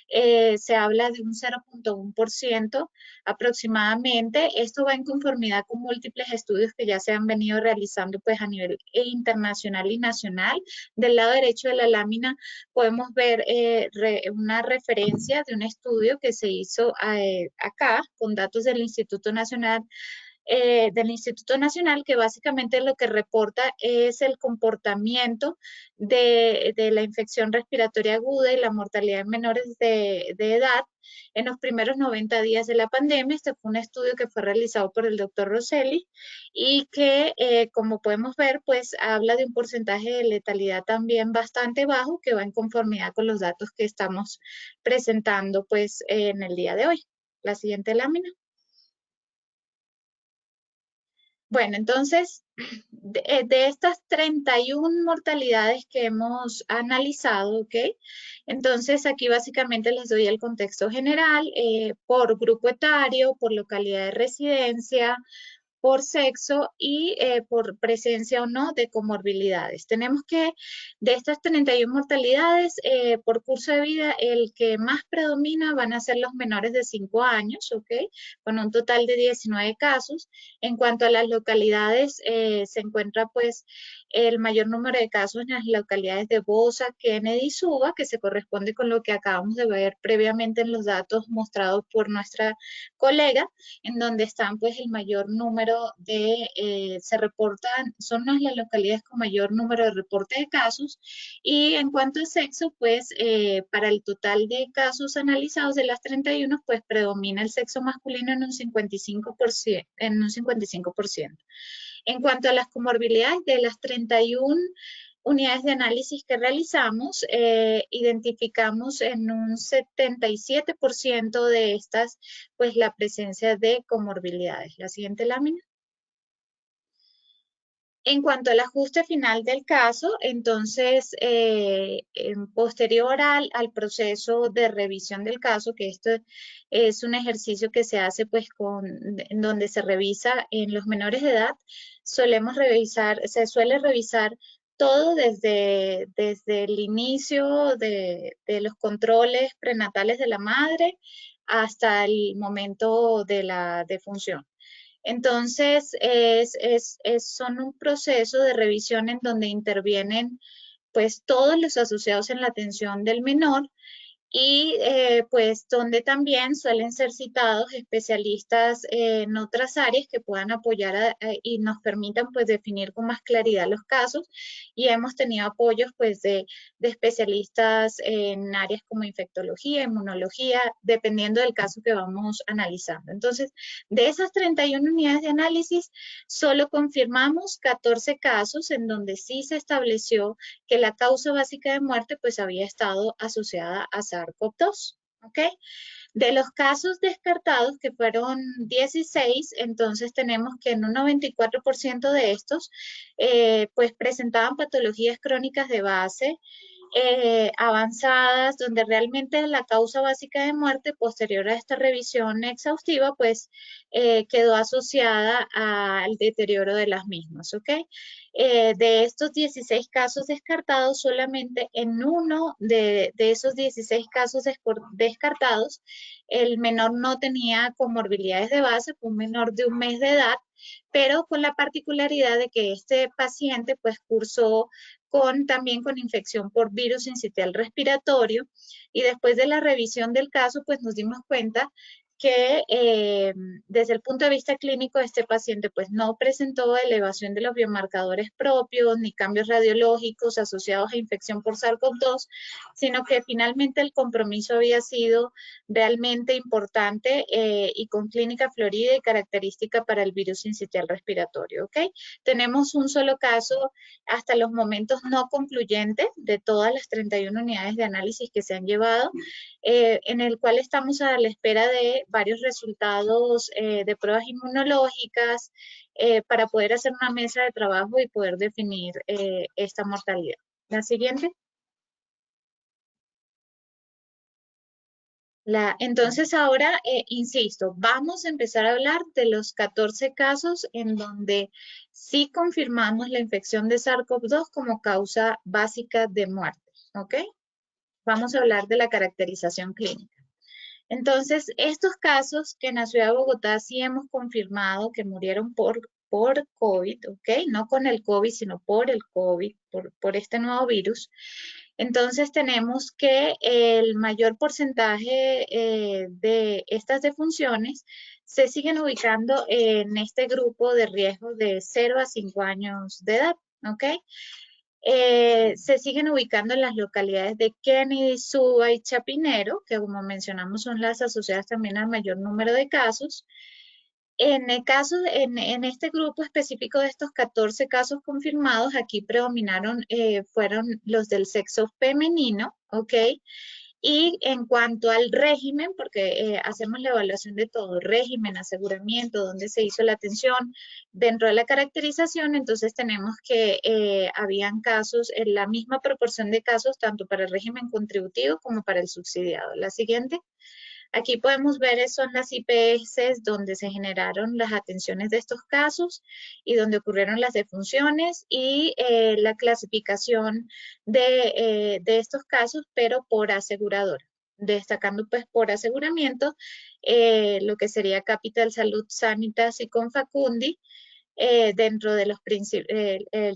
Se habla de un 0.1% aproximadamente. Esto va en conformidad con múltiples estudios que ya se han venido realizando pues a nivel internacional y nacional. Del lado derecho de la lámina podemos ver una referencia de un estudio que se hizo acá con datos del Instituto Nacional, que básicamente lo que reporta es el comportamiento de la infección respiratoria aguda y la mortalidad en menores de edad en los primeros 90 días de la pandemia. Este fue un estudio que fue realizado por el doctor Rosselli y que, como podemos ver, pues habla de un porcentaje de letalidad también bastante bajo que va en conformidad con los datos que estamos presentando pues en el día de hoy. La siguiente lámina. Bueno, entonces, de estas 31 mortalidades que hemos analizado, ¿ok? Entonces, aquí básicamente les doy el contexto general por grupo etario, por localidad de residencia, por sexo y por presencia o no de comorbilidades. Tenemos que, de estas 31 mortalidades, por curso de vida, el que más predomina van a ser los menores de 5 años, ¿ok? Con un total de 19 casos. En cuanto a las localidades, se encuentra pues el mayor número de casos en las localidades de Bosa, Kennedy y Suba, que se corresponde con lo que acabamos de ver previamente en los datos mostrados por nuestra colega, en donde están pues el mayor número se reportan, son las localidades con mayor número de reporte de casos. Y en cuanto a sexo, pues para el total de casos analizados de las 31, pues predomina el sexo masculino en un 55%. En cuanto a las comorbilidades, de las 31 unidades de análisis que realizamos, identificamos en un 77% de estas, pues la presencia de comorbilidades. La siguiente lámina. En cuanto al ajuste final del caso, entonces, en posterior al proceso de revisión del caso, que esto es un ejercicio que se hace pues en donde se revisa en los menores de edad, se suele revisar todo desde el inicio de los controles prenatales de la madre hasta el momento de la defunción. Entonces, son un proceso de revisión en donde intervienen pues todos los asociados en la atención del menor y pues donde también suelen ser citados especialistas en otras áreas que puedan apoyar y nos permitan pues definir con más claridad los casos, y hemos tenido apoyos pues de especialistas en áreas como infectología, inmunología, dependiendo del caso que vamos analizando. Entonces, de esas 31 unidades de análisis, solo confirmamos 14 casos en donde sí se estableció que la causa básica de muerte pues había estado asociada a SARS-CoV-2, ¿ok? De los casos descartados, que fueron 16, entonces tenemos que en un 94% de estos pues presentaban patologías crónicas de base avanzadas, donde realmente la causa básica de muerte posterior a esta revisión exhaustiva pues quedó asociada al deterioro de las mismas, ¿ok? De estos 16 casos descartados, solamente en uno de esos 16 casos descartados, el menor no tenía comorbilidades de base, fue un menor de 1 mes de edad, pero con la particularidad de que este paciente pues cursó también con infección por virus sincitial respiratorio, y después de la revisión del caso pues nos dimos cuenta que desde el punto de vista clínico este paciente pues no presentó elevación de los biomarcadores propios ni cambios radiológicos asociados a infección por SARS-CoV-2, sino que finalmente el compromiso había sido realmente importante y con clínica florida y característica para el virus sincitial respiratorio, ¿ok? Tenemos un solo caso hasta los momentos no concluyente de todas las 31 unidades de análisis que se han llevado, en el cual estamos a la espera de varios resultados de pruebas inmunológicas para poder hacer una mesa de trabajo y poder definir esta mortalidad. La siguiente. Entonces ahora, insisto, vamos a empezar a hablar de los 14 casos en donde sí confirmamos la infección de SARS-CoV-2 como causa básica de muerte, ¿ok? Vamos a hablar de la caracterización clínica. Entonces, estos casos que en la ciudad de Bogotá sí hemos confirmado que murieron por COVID, ¿ok? No con el COVID, sino por el COVID, por este nuevo virus. Entonces tenemos que el mayor porcentaje de estas defunciones se siguen ubicando en este grupo de riesgo de 0 a 5 años de edad, ¿ok? Se siguen ubicando en las localidades de Kennedy, Suba y Chapinero, que como mencionamos son las asociadas también al mayor número de casos. En el caso, en este grupo específico de estos 14 casos confirmados, aquí predominaron, fueron los del sexo femenino, ¿ok? Y en cuanto al régimen, porque hacemos la evaluación de todo, régimen, aseguramiento, dónde se hizo la atención, dentro de la caracterización, entonces tenemos que habían casos, en la misma proporción de casos, tanto para el régimen contributivo como para el subsidiado. La siguiente. Aquí podemos ver son las IPS donde se generaron las atenciones de estos casos y donde ocurrieron las defunciones y la clasificación de estos casos, pero por aseguradora, destacando pues por aseguramiento lo que sería Capital Salud, Sanitas y Confacundi, dentro de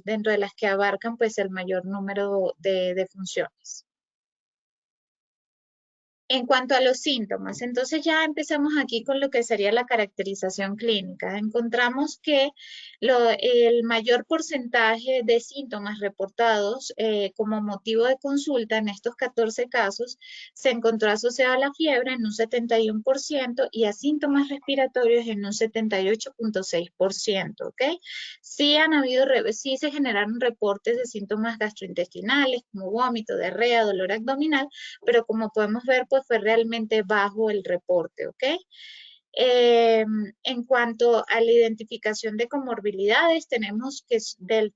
dentro de las que abarcan pues el mayor número de defunciones. En cuanto a los síntomas, entonces ya empezamos aquí con lo que sería la caracterización clínica. Encontramos que el mayor porcentaje de síntomas reportados como motivo de consulta en estos 14 casos se encontró asociado a la fiebre en un 71% y a síntomas respiratorios en un 78.6%, ¿ok? Sí sí se generaron reportes de síntomas gastrointestinales como vómito, diarrea, dolor abdominal, pero como podemos ver, pues fue realmente bajo el reporte, ¿ok? En cuanto a la identificación de comorbilidades, tenemos que de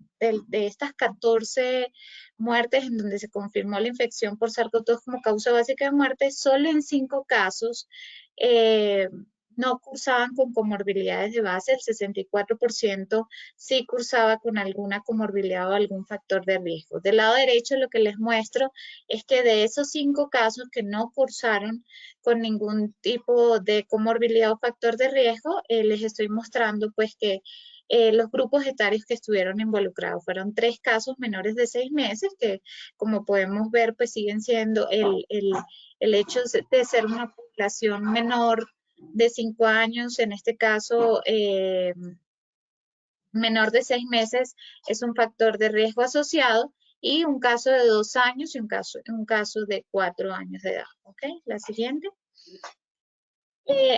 estas 14 muertes en donde se confirmó la infección por SARS-CoV-2 como causa básica de muerte, solo en 5 casos no cursaban con comorbilidades de base, el 64% sí cursaba con alguna comorbilidad o algún factor de riesgo. Del lado derecho lo que les muestro es que de esos 5 casos que no cursaron con ningún tipo de comorbilidad o factor de riesgo, les estoy mostrando pues que los grupos etarios que estuvieron involucrados fueron 3 casos menores de 6 meses, que como podemos ver pues siguen siendo el hecho de ser una población menor de 5 años, en este caso menor de 6 meses, es un factor de riesgo asociado, y un caso de 2 años y un caso de 4 años de edad. ¿Ok? La siguiente.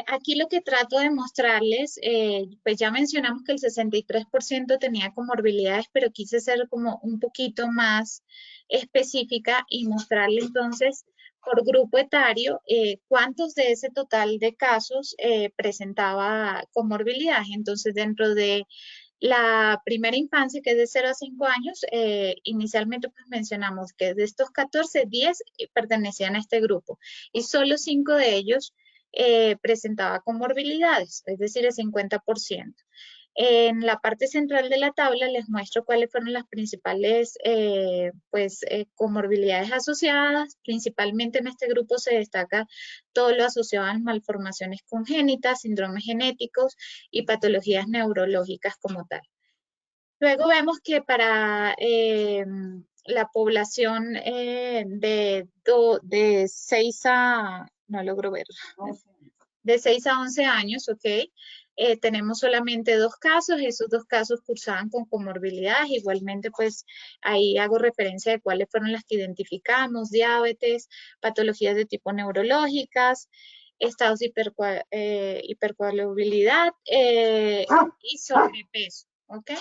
Aquí lo que trato de mostrarles, pues ya mencionamos que el 63% tenía comorbilidades, pero quise ser como un poquito más específica y mostrarle entonces por grupo etario cuántos de ese total de casos presentaba comorbilidades. Entonces dentro de la primera infancia, que es de 0 a 5 años, inicialmente pues mencionamos que de estos 14, 10 pertenecían a este grupo y solo 5 de ellos presentaba comorbilidades, es decir, el 50%. En la parte central de la tabla les muestro cuáles fueron las principales comorbilidades asociadas. Principalmente en este grupo se destaca todo lo asociado a malformaciones congénitas, síndromes genéticos y patologías neurológicas como tal. Luego vemos que para la población de 6 a, no logro ver, de 6 a 11 años, ¿ok? Tenemos solamente 2 casos, esos 2 casos cursaban con comorbilidades, igualmente pues ahí hago referencia de cuáles fueron las que identificamos: diabetes, patologías de tipo neurológicas, estados de hipercoagulabilidad y sobrepeso, ¿ok?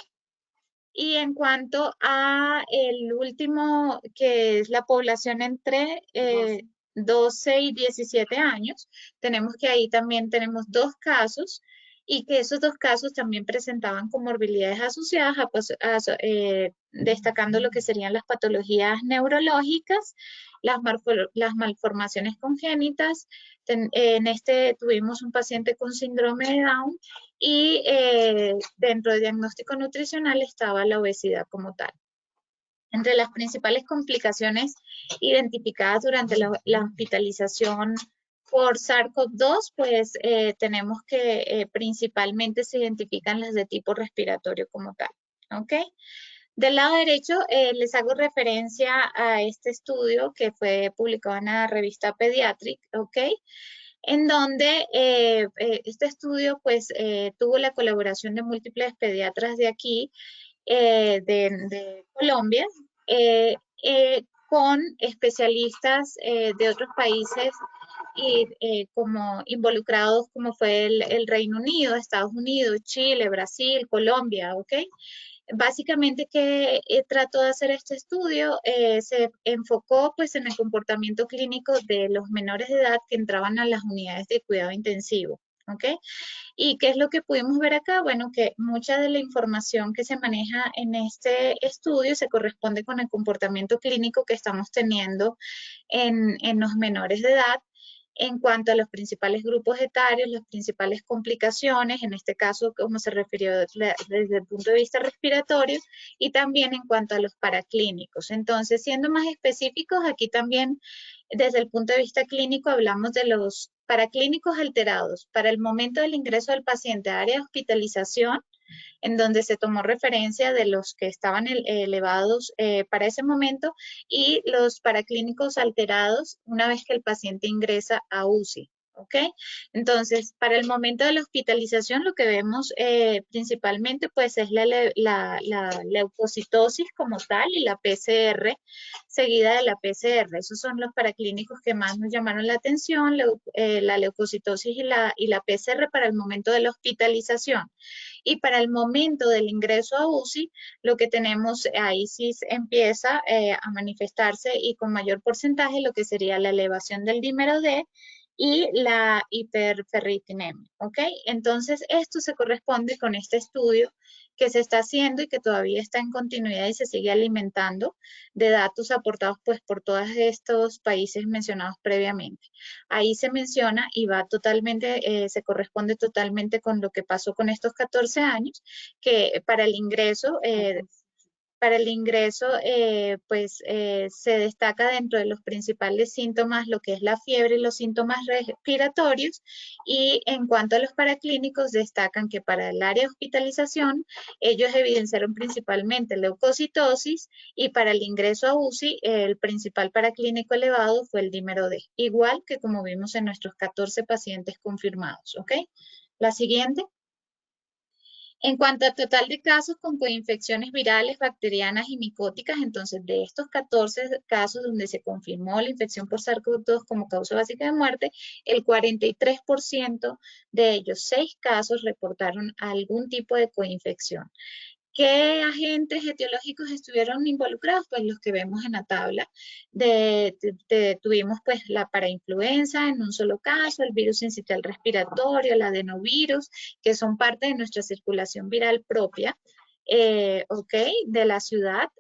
Y en cuanto a el último, que es la población entre 12 y 17 años, tenemos que ahí también tenemos 2 casos y que esos 2 casos también presentaban comorbilidades asociadas, destacando lo que serían las patologías neurológicas las malformaciones congénitas. En este tuvimos un paciente con síndrome de Down y dentro del diagnóstico nutricional estaba la obesidad como tal. Entre las principales complicaciones identificadas durante la hospitalización por SARS-CoV-2, pues tenemos que principalmente se identifican las de tipo respiratorio como tal, ¿ok? Del lado derecho les hago referencia a este estudio que fue publicado en la revista Pediatric, ¿ok? En donde este estudio pues tuvo la colaboración de múltiples pediatras de aquí, de Colombia, con especialistas de otros países y como involucrados como fue el Reino Unido, Estados Unidos, Chile, Brasil, Colombia, ¿ok? Básicamente que trató de hacer este estudio, se enfocó pues en el comportamiento clínico de los menores de edad que entraban a las unidades de cuidado intensivo, ¿ok? ¿Y qué es lo que pudimos ver acá? Bueno, que mucha de la información que se maneja en este estudio se corresponde con el comportamiento clínico que estamos teniendo en los menores de edad en cuanto a los principales grupos etarios, las principales complicaciones, en este caso como se refirió desde el punto de vista respiratorio, y también en cuanto a los paraclínicos. Entonces, siendo más específicos, aquí también desde el punto de vista clínico hablamos de los paraclínicos alterados para el momento del ingreso del paciente a área de hospitalización, en donde se tomó referencia de los que estaban elevados para ese momento y los paraclínicos alterados una vez que el paciente ingresa a UCI. ¿Ok? Entonces, para el momento de la hospitalización, lo que vemos principalmente pues es la leucocitosis como tal y la PCR seguida de la PCR. Esos son los paraclínicos que más nos llamaron la atención, la leucocitosis y la PCR para el momento de la hospitalización. Y para el momento del ingreso a UCI, lo que tenemos ahí sí empieza a manifestarse y con mayor porcentaje lo que sería la elevación del dímero D y la hiperferritinemia, ¿ok? Entonces, esto se corresponde con este estudio que se está haciendo y que todavía está en continuidad y se sigue alimentando de datos aportados pues por todos estos países mencionados previamente. Ahí se menciona y va totalmente, se corresponde totalmente con lo que pasó con estos 14 años, que para el ingreso se destaca dentro de los principales síntomas lo que es la fiebre y los síntomas respiratorios, y en cuanto a los paraclínicos destacan que para el área de hospitalización ellos evidenciaron principalmente leucocitosis y para el ingreso a UCI el principal paraclínico elevado fue el dímero D, igual que como vimos en nuestros 14 pacientes confirmados, ¿ok? La siguiente. En cuanto al total de casos con coinfecciones virales, bacterianas y micóticas, entonces de estos 14 casos donde se confirmó la infección por SARS-CoV-2 como causa básica de muerte, el 43% de ellos, 6 casos, reportaron algún tipo de coinfección. ¿Qué agentes etiológicos estuvieron involucrados? Pues los que vemos en la tabla. Tuvimos pues la parainfluenza en un solo caso, el virus sincitial respiratorio, el adenovirus, que son parte de nuestra circulación viral propia. Ok, de la ciudad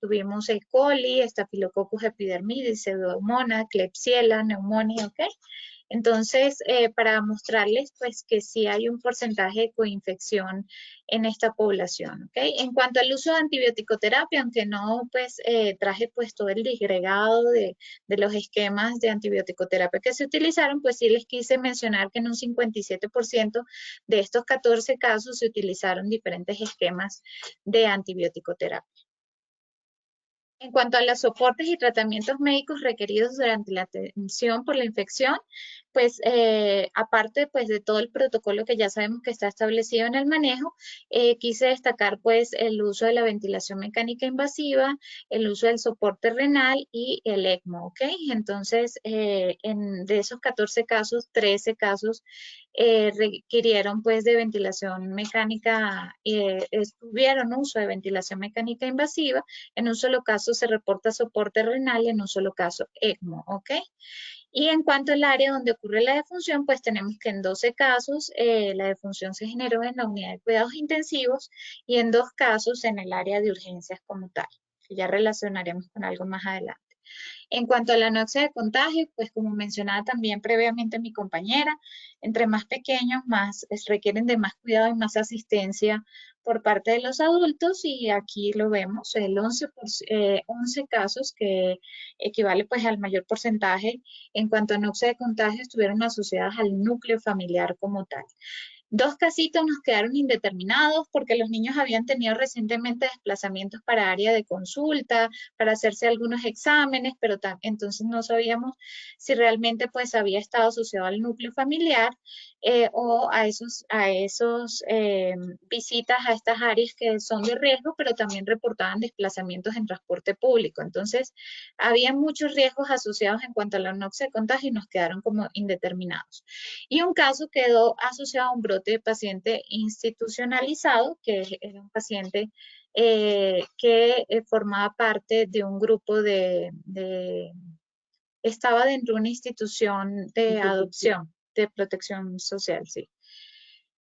tuvimos E. coli, Staphylococcus epidermidis, Pseudomonas, Klebsiella, neumonía, ok. Entonces, para mostrarles pues que sí hay un porcentaje de coinfección en esta población, ¿ok? En cuanto al uso de antibiótico-terapia, aunque no pues traje pues todo el disgregado de los esquemas de antibiótico-terapia que se utilizaron, pues sí les quise mencionar que en un 57% de estos 14 casos se utilizaron diferentes esquemas de antibiótico-terapia. En cuanto a los soportes y tratamientos médicos requeridos durante la atención por la infección, pues aparte pues de todo el protocolo que ya sabemos que está establecido en el manejo, quise destacar pues el uso de la ventilación mecánica invasiva, el uso del soporte renal y el ECMO, ¿ok? Entonces, de esos 14 casos, 13 casos requirieron pues de ventilación mecánica, tuvieron uso de ventilación mecánica invasiva. En un solo caso se reporta soporte renal y en un solo caso ECMO, ¿ok? Y en cuanto al área donde ocurre la defunción, pues tenemos que en 12 casos la defunción se generó en la unidad de cuidados intensivos y en 2 casos en el área de urgencias como tal, que ya relacionaremos con algo más adelante. En cuanto a la anoxia de contagio, pues como mencionaba también previamente mi compañera, entre más pequeños, más requieren de más cuidado y más asistencia por parte de los adultos, y aquí lo vemos, el 11 casos, que equivale pues al mayor porcentaje en cuanto a anoxia de contagio, estuvieron asociadas al núcleo familiar como tal. 2 casitos nos quedaron indeterminados porque los niños habían tenido recientemente desplazamientos para área de consulta, para hacerse algunos exámenes, pero entonces no sabíamos si realmente pues había estado asociado al núcleo familiar o a esos visitas a estas áreas que son de riesgo, pero también reportaban desplazamientos en transporte público. Entonces, había muchos riesgos asociados en cuanto a la anoxia de contagio y nos quedaron como indeterminados. Y un caso quedó asociado a un brote de paciente institucionalizado, que era un paciente que formaba parte de un grupo estaba dentro de una institución de adopción, de protección social, sí.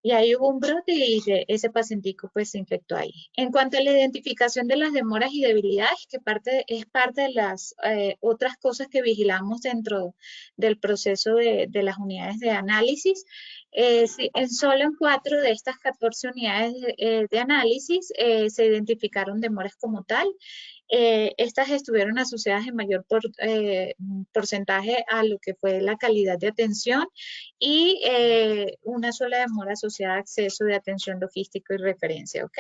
Y ahí hubo un brote y ese pacientico pues se infectó ahí. En cuanto a la identificación de las demoras y debilidades, que es parte de las otras cosas que vigilamos dentro del proceso de las unidades de análisis, solo en 4 de estas 14 unidades de análisis se identificaron demoras como tal. Estas estuvieron asociadas en mayor porcentaje a lo que fue la calidad de atención y una sola demora asociada a acceso de atención logístico y referencia, ¿ok?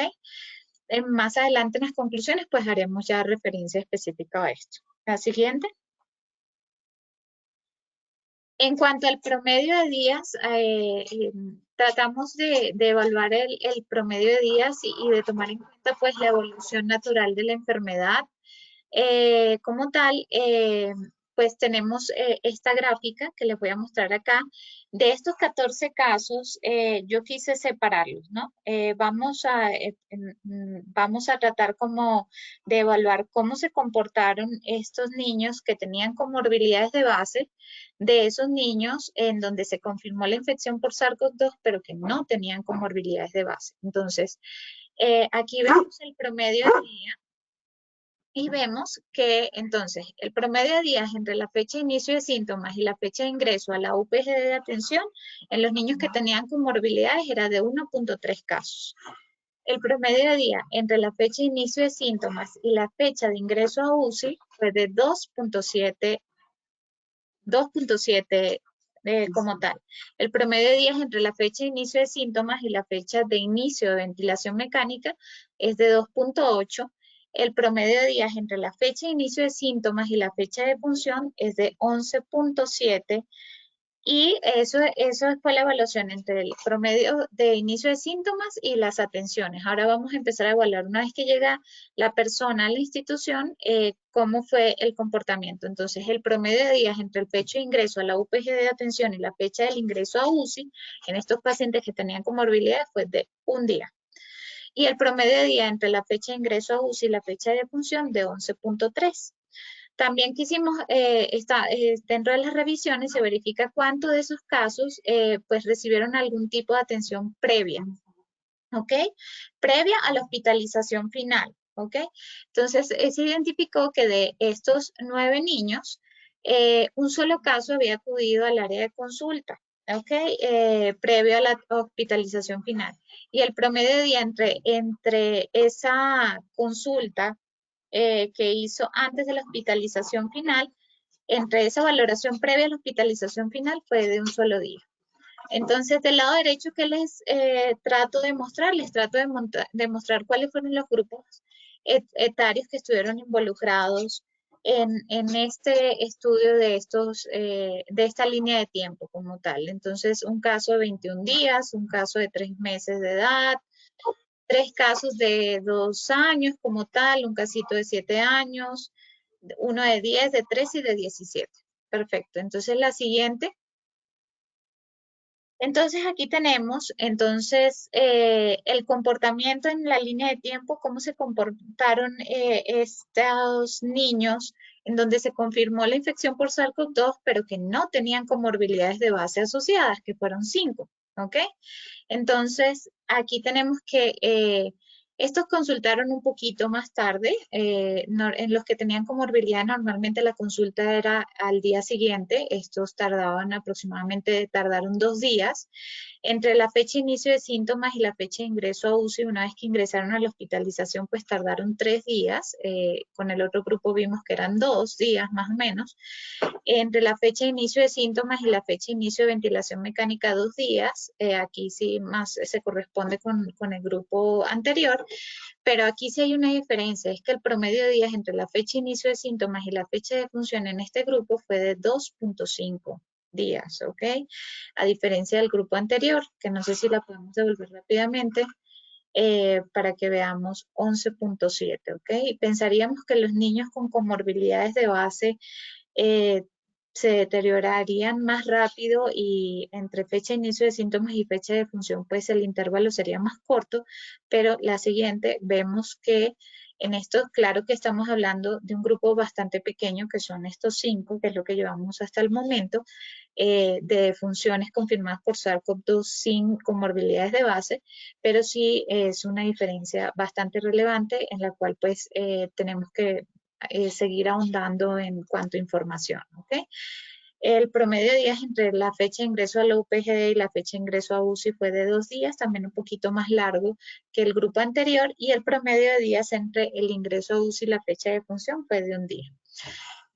Más adelante en las conclusiones pues haremos ya referencia específica a esto. La siguiente. En cuanto al promedio de días, tratamos de evaluar el promedio de días y de tomar en cuenta pues la evolución natural de la enfermedad. Como tal, pues tenemos esta gráfica que les voy a mostrar acá. De estos 14 casos, yo quise separarlos, ¿no? Vamos a tratar como de evaluar cómo se comportaron estos niños que tenían comorbilidades de base, de esos niños en donde se confirmó la infección por SARS-CoV-2, pero que no tenían comorbilidades de base. Entonces, aquí vemos el promedio de día. Y vemos que entonces el promedio de días entre la fecha de inicio de síntomas y la fecha de ingreso a la UPG de atención en los niños que tenían comorbilidades era de 1.3 casos. El promedio de días entre la fecha de inicio de síntomas y la fecha de ingreso a UCI fue de 2.7 como tal. El promedio de días entre la fecha de inicio de síntomas y la fecha de inicio de ventilación mecánica es de 2.8. El promedio de días entre la fecha de inicio de síntomas y la fecha de punción es de 11.7. Y eso fue la evaluación entre el promedio de inicio de síntomas y las atenciones. Ahora vamos a empezar a evaluar una vez que llega la persona a la institución, cómo fue el comportamiento. Entonces, el promedio de días entre el fecha de ingreso a la UPG de atención y la fecha del ingreso a UCI en estos pacientes que tenían comorbilidades fue de 1 día. Y el promedio de día entre la fecha de ingreso a UCI y la fecha de defunción de 11.3. También quisimos, dentro de las revisiones se verifica cuánto de esos casos pues recibieron algún tipo de atención previa, ¿ok? Previa a la hospitalización final, ¿ok? Entonces, se identificó que de estos 9 niños, un solo caso había acudido al área de consulta, ¿ok? Previo a la hospitalización final. Y el promedio de día entre esa consulta que hizo antes de la hospitalización final, entre esa valoración previa a la hospitalización final fue de un solo día. Entonces, del lado derecho, ¿qué les trato de mostrar? Les trato de mostrar cuáles fueron los grupos etarios que estuvieron involucrados en este estudio de esta línea de tiempo como tal. Entonces, un caso de 21 días, un caso de 3 meses de edad, 3 casos de 2 años como tal, un casito de 7 años, uno de 10, de 3 y de 17. Perfecto. Entonces, la siguiente. Entonces, aquí tenemos, el comportamiento en la línea de tiempo, cómo se comportaron estos niños en donde se confirmó la infección por SARS-CoV-2, pero que no tenían comorbilidades de base asociadas, que fueron 5, ¿ok? Entonces, aquí tenemos que Estos consultaron un poquito más tarde. En los que tenían comorbilidad normalmente la consulta era al día siguiente. Estos tardaron 2 días. Entre la fecha de inicio de síntomas y la fecha de ingreso a UCI, una vez que ingresaron a la hospitalización, pues tardaron 3 días. Con el otro grupo vimos que eran 2 días más o menos. Entre la fecha de inicio de síntomas y la fecha de inicio de ventilación mecánica, 2 días. Aquí sí más se corresponde con el grupo anterior, pero aquí sí hay una diferencia, es que el promedio de días entre la fecha de inicio de síntomas y la fecha de función en este grupo fue de 2.5 días, ¿ok? A diferencia del grupo anterior, que no sé si la podemos devolver rápidamente, para que veamos 11.7, ¿ok? Y pensaríamos que los niños con comorbilidades de base se deteriorarían más rápido y entre fecha de inicio de síntomas y fecha de función, pues el intervalo sería más corto, pero la siguiente vemos que en esto, claro que estamos hablando de un grupo bastante pequeño, que son estos 5, que es lo que llevamos hasta el momento, de funciones confirmadas por SARS-CoV-2 sin comorbilidades de base, pero sí es una diferencia bastante relevante en la cual pues tenemos que seguir ahondando en cuanto a información, ¿ok? El promedio de días entre la fecha de ingreso a la UPGD y la fecha de ingreso a UCI fue de 2 días, también un poquito más largo que el grupo anterior, y el promedio de días entre el ingreso a UCI y la fecha de función fue de 1 día.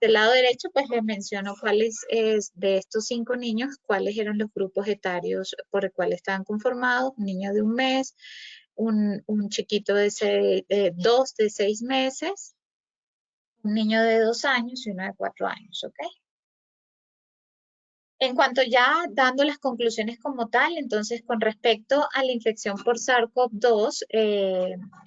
Del lado derecho, pues les menciono cuáles de estos 5 niños, cuáles eran los grupos etarios por el cual estaban conformados. Un niño de 1 mes, un chiquito de 2 de 6 meses, un niño de 2 años y uno de 4 años, ¿ok? En cuanto ya dando las conclusiones como tal, entonces con respecto a la infección por SARS-CoV-2,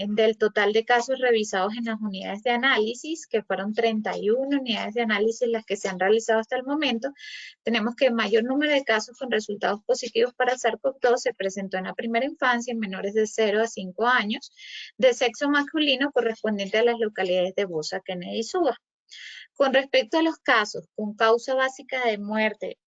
del total de casos revisados en las unidades de análisis, que fueron 31 unidades de análisis las que se han realizado hasta el momento, tenemos que el mayor número de casos con resultados positivos para SARS-CoV-2 se presentó en la primera infancia en menores de 0 a 5 años, de sexo masculino correspondiente a las localidades de Bosa, Kennedy y Suba. Con respecto a los casos con causa básica de muerte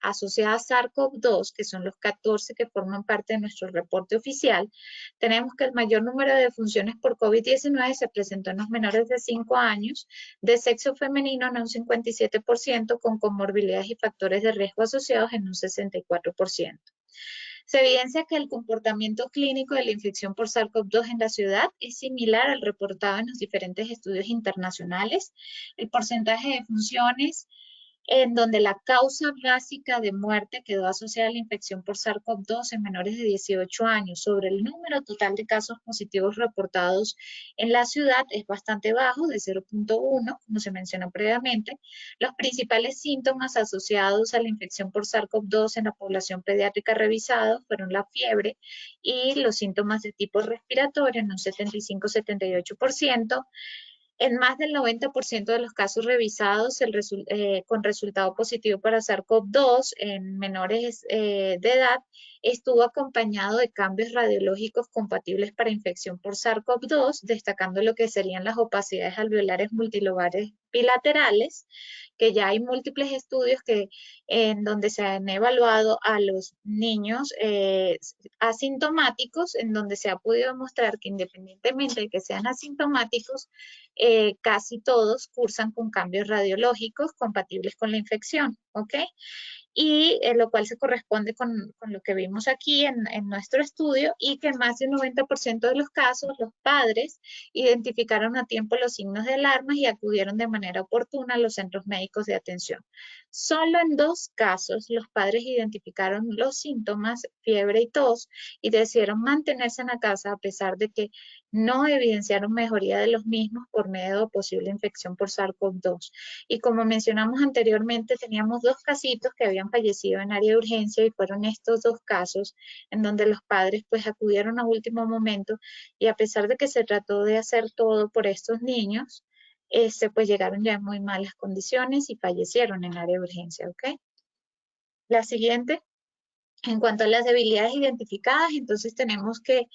asociada a SARS-CoV-2, que son los 14 que forman parte de nuestro reporte oficial, tenemos que el mayor número de defunciones por COVID-19 se presentó en los menores de 5 años, de sexo femenino en un 57%, con comorbilidades y factores de riesgo asociados en un 64%. Se evidencia que el comportamiento clínico de la infección por SARS-CoV-2 en la ciudad es similar al reportado en los diferentes estudios internacionales. El porcentaje de funciones en donde la causa básica de muerte quedó asociada a la infección por SARS-CoV-2 en menores de 18 años sobre el número total de casos positivos reportados en la ciudad es bastante bajo, de 0.1, como se mencionó previamente. Los principales síntomas asociados a la infección por SARS-CoV-2 en la población pediátrica revisada fueron la fiebre y los síntomas de tipo respiratorio en un 75-78%. En más del 90% de los casos revisados con resultado positivo para SARS-CoV-2 en menores de edad estuvo acompañado de cambios radiológicos compatibles para infección por SARS-CoV-2, destacando lo que serían las opacidades alveolares multilobales bilaterales, que ya hay múltiples estudios en donde se han evaluado a los niños asintomáticos, en donde se ha podido demostrar que independientemente de que sean asintomáticos, casi todos cursan con cambios radiológicos compatibles con la infección, ¿ok? Y lo cual se corresponde con lo que vimos aquí en nuestro estudio, y que en más de un 90% de los casos los padres identificaron a tiempo los signos de alarma y acudieron de manera oportuna a los centros médicos de atención. Solo en 2 casos los padres identificaron los síntomas, fiebre y tos, y decidieron mantenerse en la casa a pesar de que no evidenciaron mejoría de los mismos por medio de posible infección por SARS-CoV-2. Y como mencionamos anteriormente, teníamos 2 casitos que habían fallecido en área de urgencia, y fueron estos 2 casos en donde los padres pues acudieron a último momento, y a pesar de que se trató de hacer todo por estos niños, pues llegaron ya en muy malas condiciones y fallecieron en área de urgencia, ¿ok? La siguiente, en cuanto a las debilidades identificadas, entonces tenemos que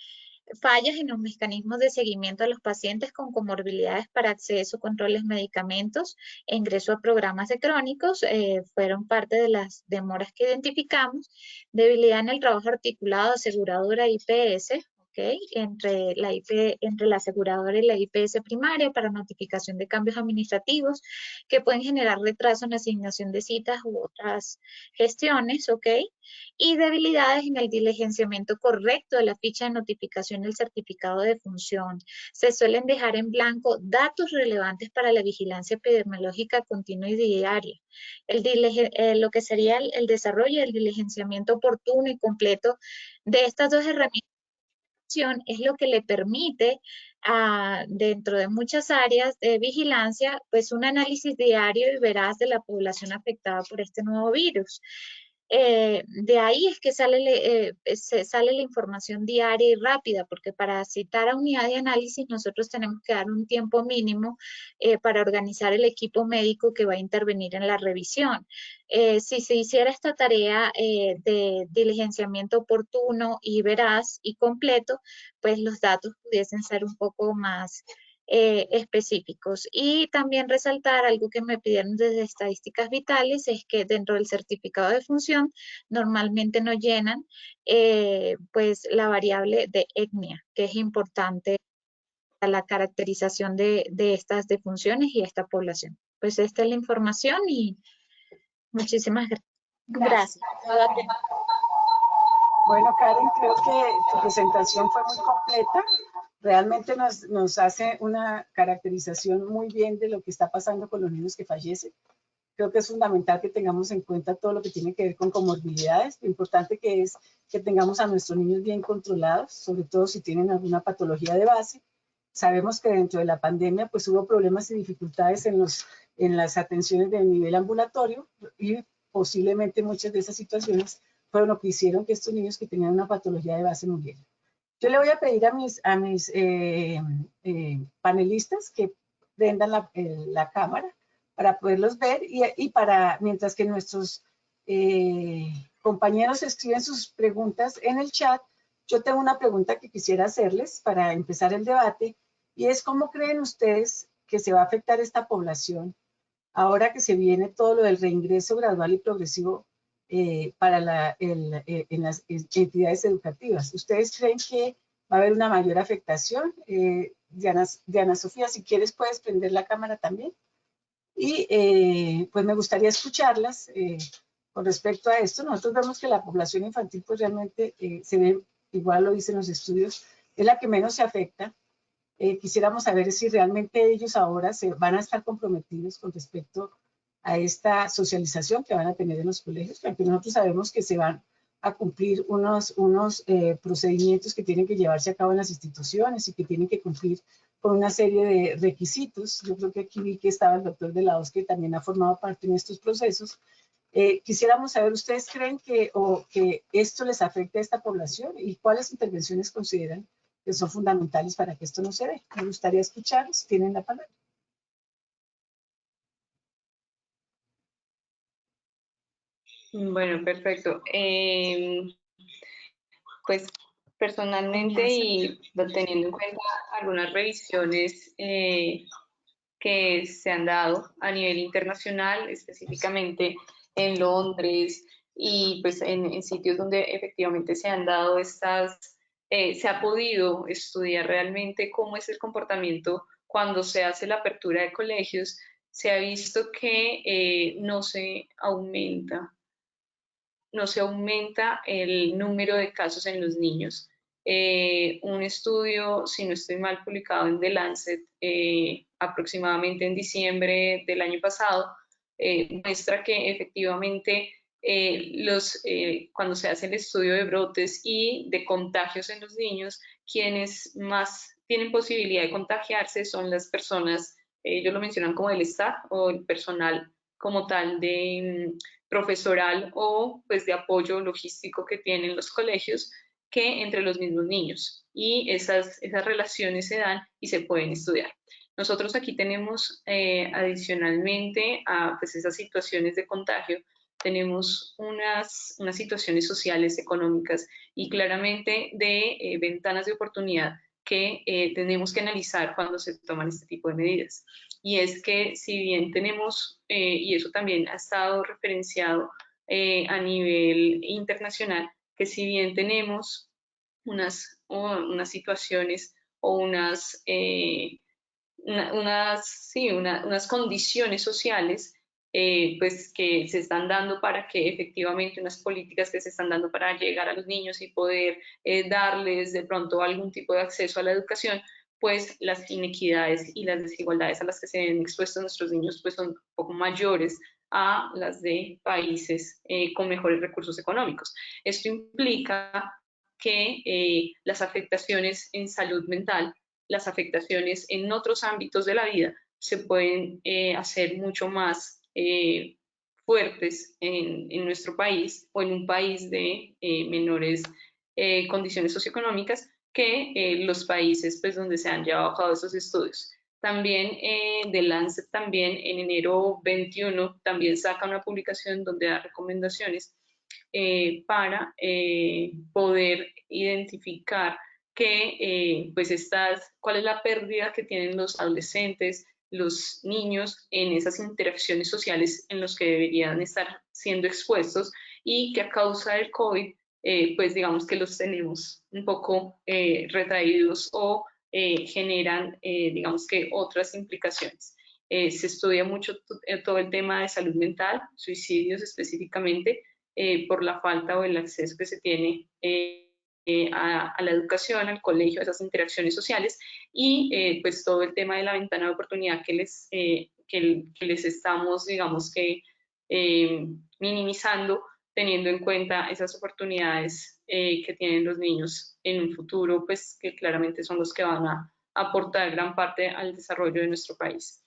fallas en los mecanismos de seguimiento a los pacientes con comorbilidades para acceso, controles, medicamentos e ingreso a programas de crónicos fueron parte de las demoras que identificamos. Debilidad en el trabajo articulado, aseguradora, IPS, Entre entre la aseguradora y la IPS primaria para notificación de cambios administrativos que pueden generar retraso en la asignación de citas u otras gestiones, ¿ok? Y debilidades en el diligenciamiento correcto de la ficha de notificación del certificado de función. Se suelen dejar en blanco datos relevantes para la vigilancia epidemiológica continua y diaria. Lo que sería el desarrollo y el diligenciamiento oportuno y completo de estas dos herramientas es lo que le permite dentro de muchas áreas de vigilancia, pues un análisis diario y veraz de la población afectada por este nuevo virus. De ahí es que sale la información diaria y rápida, porque para citar a unidad de análisis nosotros tenemos que dar un tiempo mínimo para organizar el equipo médico que va a intervenir en la revisión. Si se hiciera esta tarea de diligenciamiento oportuno y veraz y completo, pues los datos pudiesen ser un poco más específicos. Y también resaltar algo que me pidieron desde Estadísticas Vitales, es que dentro del certificado de función normalmente no llenan pues la variable de etnia, que es importante para la caracterización de estas defunciones y esta población. Pues esta es la información y muchísimas gracias. Bueno, Karen, creo que tu presentación fue muy completa. Realmente nos hace una caracterización muy bien de lo que está pasando con los niños que fallecen. Creo que es fundamental que tengamos en cuenta todo lo que tiene que ver con comorbilidades. Lo importante que es que tengamos a nuestros niños bien controlados, sobre todo si tienen alguna patología de base. Sabemos que dentro de la pandemia pues hubo problemas y dificultades en las atenciones de nivel ambulatorio y posiblemente muchas de esas situaciones fueron lo que hicieron que estos niños que tenían una patología de base murieran. Yo le voy a pedir a mis panelistas que prendan la cámara para poderlos ver y para, mientras que nuestros compañeros escriben sus preguntas en el chat, yo tengo una pregunta que quisiera hacerles para empezar el debate y es ¿cómo creen ustedes que se va a afectar esta población ahora que se viene todo lo del reingreso gradual y progresivo para en las entidades educativas? ¿Ustedes creen que va a haber una mayor afectación? Diana Sofía, si quieres puedes prender la cámara también. Y pues me gustaría escucharlas con respecto a esto. Nosotros vemos que la población infantil pues realmente se ve, igual lo dicen los estudios, es la que menos se afecta. Quisiéramos saber si realmente ellos ahora se van a estar comprometidos con respecto a esta socialización que van a tener en los colegios, porque nosotros sabemos que se van a cumplir unos procedimientos que tienen que llevarse a cabo en las instituciones y que tienen que cumplir con una serie de requisitos. Yo creo que aquí vi que estaba el doctor de la OSCE, que también ha formado parte en estos procesos. Quisiéramos saber, ¿ustedes creen que esto les afecta a esta población y cuáles intervenciones consideran que son fundamentales para que esto no se dé? Me gustaría escucharlos. Tienen la palabra. Bueno, perfecto. Pues personalmente y teniendo en cuenta algunas revisiones que se han dado a nivel internacional, específicamente en Londres y pues en sitios donde efectivamente se han dado se ha podido estudiar realmente cómo es el comportamiento cuando se hace la apertura de colegios, se ha visto que no se aumenta el número de casos en los niños. Un estudio, si no estoy mal, publicado en The Lancet aproximadamente en diciembre del año pasado, muestra que efectivamente cuando se hace el estudio de brotes y de contagios en los niños, quienes más tienen posibilidad de contagiarse son las personas, ellos lo mencionan como el staff o el personal como tal de profesoral o pues de apoyo logístico que tienen los colegios que entre los mismos niños, y esas relaciones se dan y se pueden estudiar. Nosotros aquí tenemos adicionalmente a pues, esas situaciones de contagio, tenemos unas situaciones sociales, económicas y claramente de ventanas de oportunidad que tenemos que analizar cuando se toman este tipo de medidas. Y es que si bien tenemos, y eso también ha estado referenciado a nivel internacional, que si bien tenemos unas situaciones o unas condiciones sociales pues que se están dando para que efectivamente unas políticas que se están dando para llegar a los niños y poder darles de pronto algún tipo de acceso a la educación, pues las inequidades y las desigualdades a las que se ven expuestos nuestros niños pues son un poco mayores a las de países con mejores recursos económicos. Esto implica que las afectaciones en salud mental, las afectaciones en otros ámbitos de la vida se pueden hacer mucho más fuertes en nuestro país o en un país de menores condiciones socioeconómicas que los países pues, donde se han llevado a cabo esos estudios. También The Lancet también en enero 21 también saca una publicación donde da recomendaciones para poder identificar pues cuál es la pérdida que tienen los adolescentes, los niños en esas interacciones sociales en los que deberían estar siendo expuestos y que a causa del COVID, pues digamos que los tenemos un poco retraídos o generan, digamos que otras implicaciones. Se estudia mucho todo el tema de salud mental, suicidios específicamente, por la falta o el acceso que se tiene a la educación, al colegio, a esas interacciones sociales y pues todo el tema de la ventana de oportunidad que les estamos, digamos que, minimizando, teniendo en cuenta esas oportunidades que tienen los niños en un futuro, pues que claramente son los que van a aportar gran parte al desarrollo de nuestro país.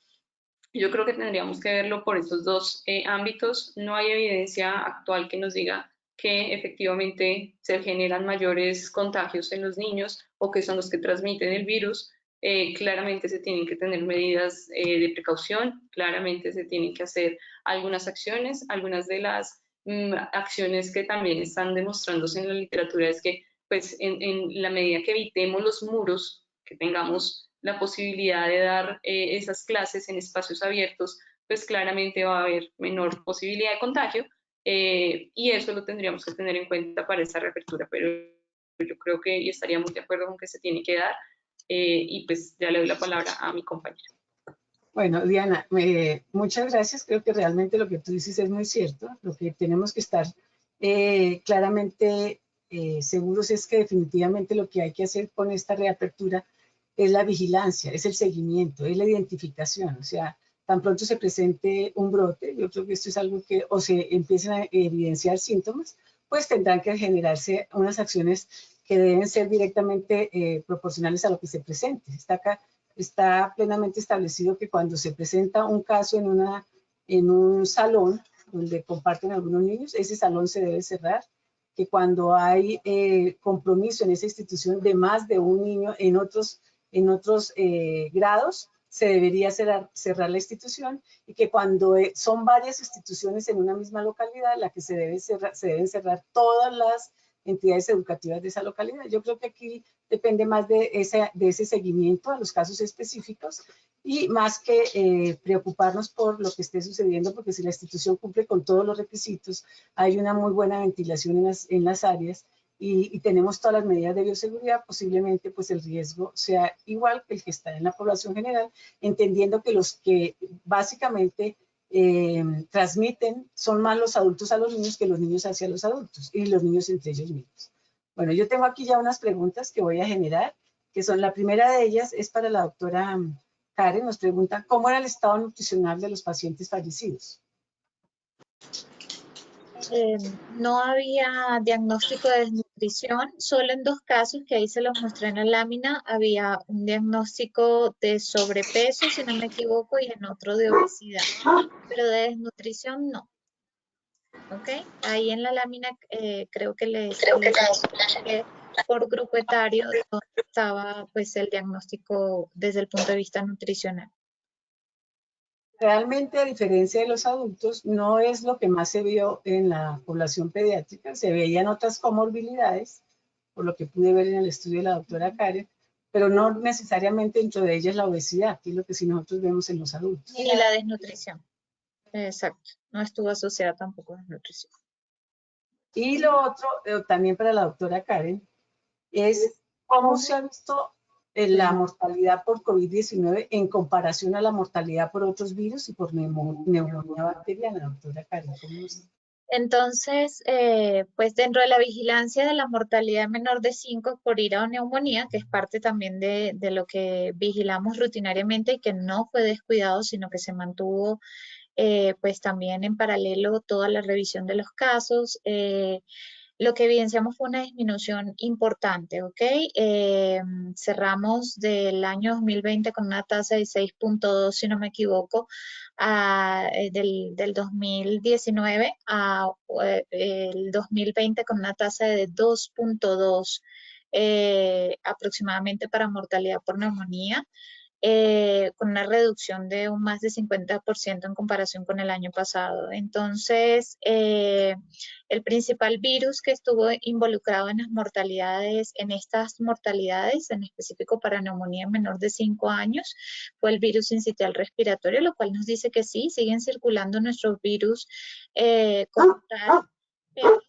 Yo creo que tendríamos que verlo por estos dos ámbitos. No hay evidencia actual que nos diga que efectivamente se generan mayores contagios en los niños o que son los que transmiten el virus. Claramente se tienen que tener medidas de precaución, claramente se tienen que hacer algunas acciones. Algunas de las acciones que también están demostrándose en la literatura es que pues en la medida que evitemos los muros, que tengamos la posibilidad de dar esas clases en espacios abiertos, pues claramente va a haber menor posibilidad de contagio y eso lo tendríamos que tener en cuenta para esta reapertura, pero yo creo que estaríamos de acuerdo con que se tiene que dar y pues ya le doy la palabra a mi compañera. Bueno, Diana, muchas gracias. Creo que realmente lo que tú dices es muy cierto. Lo que tenemos que estar claramente seguros es que definitivamente lo que hay que hacer con esta reapertura es la vigilancia, es el seguimiento, es la identificación. O sea, tan pronto se presente un brote, yo creo que esto es algo que, o se empiecen a evidenciar síntomas, pues tendrán que generarse unas acciones que deben ser directamente proporcionales a lo que se presente. Está plenamente establecido que cuando se presenta un caso en un salón donde comparten algunos niños, ese salón se debe cerrar, que cuando hay compromiso en esa institución de más de un niño en otros grados, se debería cerrar la institución y que cuando son varias instituciones en una misma localidad, la que se deben cerrar todas las entidades educativas de esa localidad. Yo creo que aquí depende más de ese seguimiento a los casos específicos y más que preocuparnos por lo que esté sucediendo, porque si la institución cumple con todos los requisitos, hay una muy buena ventilación en las áreas y tenemos todas las medidas de bioseguridad, posiblemente pues el riesgo sea igual que el que está en la población general, entendiendo que los que básicamente transmiten son más los adultos a los niños que los niños hacia los adultos y los niños entre ellos mismos. Bueno, yo tengo aquí ya unas preguntas que voy a generar, que son, la primera de ellas es para la doctora Karen, nos pregunta, ¿cómo era el estado nutricional de los pacientes fallecidos? No había diagnóstico de desnutrición, solo en 2 casos que ahí se los mostré en la lámina había un diagnóstico de sobrepeso, si no me equivoco, y en otro de obesidad, pero de desnutrición no. ¿Ok? Ahí en la lámina creo que les expliqué por grupo etario donde estaba pues el diagnóstico desde el punto de vista nutricional. Realmente, a diferencia de los adultos, no es lo que más se vio en la población pediátrica. Se veían otras comorbilidades, por lo que pude ver en el estudio de la doctora Karen, pero no necesariamente dentro de ellas la obesidad, que es lo que sí nosotros vemos en los adultos. Y la desnutrición. Exacto. No estuvo asociada tampoco a desnutrición. Y lo otro, también para la doctora Karen, es cómo se ha visto la mortalidad por COVID-19 en comparación a la mortalidad por otros virus y por neumonía bacteriana, doctora Karen. Entonces, pues dentro de la vigilancia de la mortalidad menor de 5 por ira o neumonía, que es parte también de lo que vigilamos rutinariamente y que no fue descuidado, sino que se mantuvo pues también en paralelo toda la revisión de los casos, lo que evidenciamos fue una disminución importante, ¿ok? Cerramos del año 2020 con una tasa de 6.2, si no me equivoco, del 2019 a el 2020 con una tasa de 2.2 aproximadamente para mortalidad por neumonía. Con una reducción de un más de 50% en comparación con el año pasado. Entonces, el principal virus que estuvo involucrado en las mortalidades, en estas mortalidades, en específico para neumonía menor de 5 años, fue el virus sincitial respiratorio, lo cual nos dice que sí, siguen circulando nuestros virus como tal, pero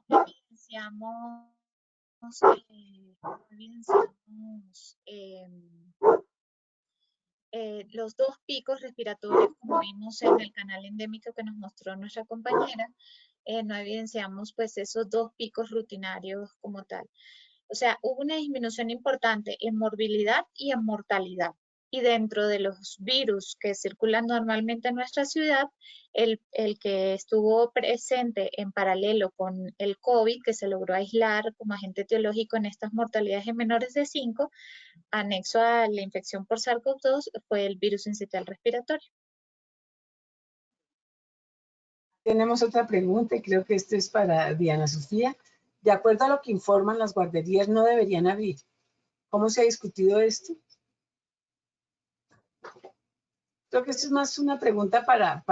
no evidenciamos los dos picos respiratorios, como vimos en el canal endémico que nos mostró nuestra compañera, no evidenciamos pues esos dos picos rutinarios como tal. O sea, hubo una disminución importante en morbilidad y en mortalidad. Y dentro de los virus que circulan normalmente en nuestra ciudad, el que estuvo presente en paralelo con el COVID, que se logró aislar como agente etiológico en estas mortalidades en menores de 5, anexo a la infección por SARS-CoV-2, fue el virus sincitial respiratorio. Tenemos otra pregunta y creo que esto es para Diana Sofía. De acuerdo a lo que informan, las guarderías no deberían abrir. ¿Cómo se ha discutido esto? Creo que esto es más una pregunta para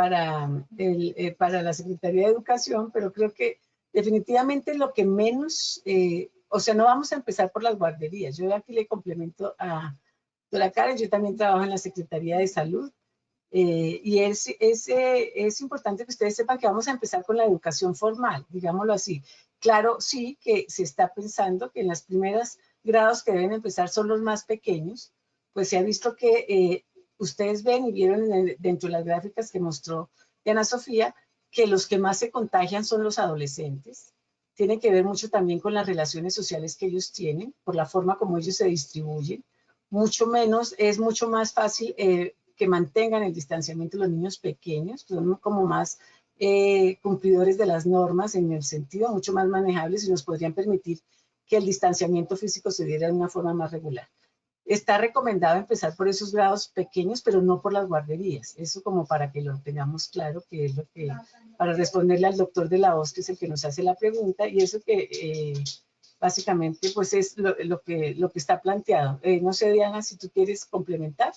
la Secretaría de Educación, pero creo que definitivamente lo que menos, o sea, no vamos a empezar por las guarderías. Yo aquí le complemento a doctora Karen, yo también trabajo en la Secretaría de Salud. Y es importante que ustedes sepan que vamos a empezar con la educación formal, digámoslo así. Claro, sí que se está pensando que en los primeros grados que deben empezar son los más pequeños, pues se ha visto que ustedes ven y vieron dentro de las gráficas que mostró Diana Sofía, que los que más se contagian son los adolescentes. Tiene que ver mucho también con las relaciones sociales que ellos tienen, por la forma como ellos se distribuyen. Es mucho más fácil que mantengan el distanciamiento los niños pequeños, son como más cumplidores de las normas en el sentido, mucho más manejables y nos podrían permitir que el distanciamiento físico se diera de una forma más regular. Está recomendado empezar por esos grados pequeños, pero no por las guarderías. Eso como para que lo tengamos claro, que es lo que, para responderle al doctor de la voz, que es el que nos hace la pregunta, y eso que básicamente pues es lo que está planteado. No sé, Diana, si tú quieres complementar.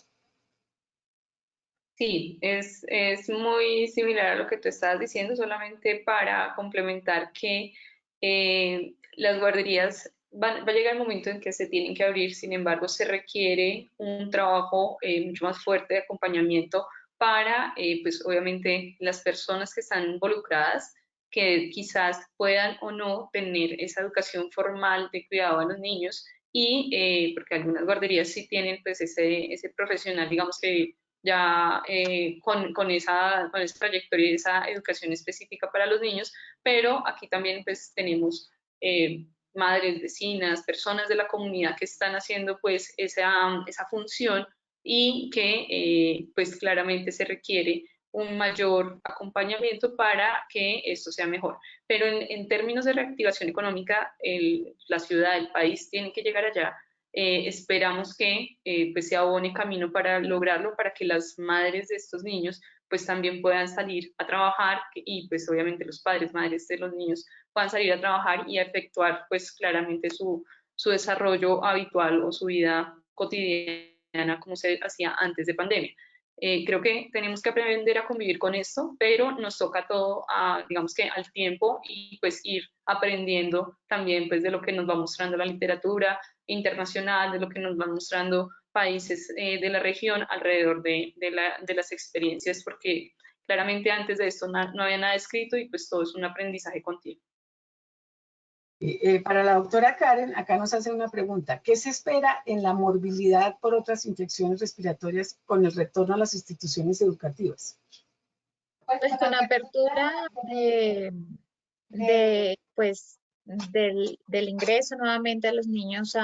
Sí, es muy similar a lo que tú estabas diciendo, solamente para complementar que las guarderías va a llegar el momento en que se tienen que abrir, sin embargo, se requiere un trabajo mucho más fuerte de acompañamiento para, pues obviamente, las personas que están involucradas, que quizás puedan o no tener esa educación formal de cuidado a los niños y porque algunas guarderías sí tienen pues ese profesional, digamos que ya con esa trayectoria y esa educación específica para los niños, pero aquí también pues tenemos madres, vecinas, personas de la comunidad que están haciendo pues esa función y que pues claramente se requiere un mayor acompañamiento para que esto sea mejor. Pero en términos de reactivación económica, la ciudad, el país tiene que llegar allá. Esperamos que pues se abone camino para lograrlo, para que las madres de estos niños pues también puedan salir a trabajar y pues obviamente los padres, madres de los niños puedan salir a trabajar y a efectuar pues claramente su desarrollo habitual o su vida cotidiana como se hacía antes de pandemia. Creo que tenemos que aprender a convivir con esto, pero nos toca todo, digamos que al tiempo y pues ir aprendiendo también pues de lo que nos va mostrando la literatura internacional, de lo que nos van mostrando países de la región alrededor de las experiencias, porque claramente antes de esto no había nada escrito y pues todo es un aprendizaje continuo. Para la doctora Karen, acá nos hace una pregunta. ¿Qué se espera en la morbilidad por otras infecciones respiratorias con el retorno a las instituciones educativas? Pues con apertura pues, del ingreso nuevamente a los niños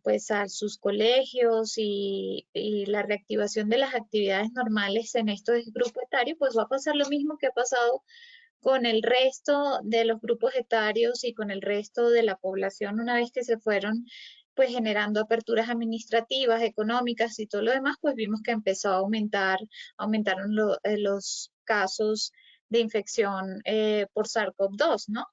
pues a sus colegios y la reactivación de las actividades normales en estos grupos etarios, pues va a pasar lo mismo que ha pasado con el resto de los grupos etarios y con el resto de la población una vez que se fueron pues generando aperturas administrativas, económicas y todo lo demás, pues vimos que empezó a aumentaron los casos de infección por SARS-CoV-2, ¿no?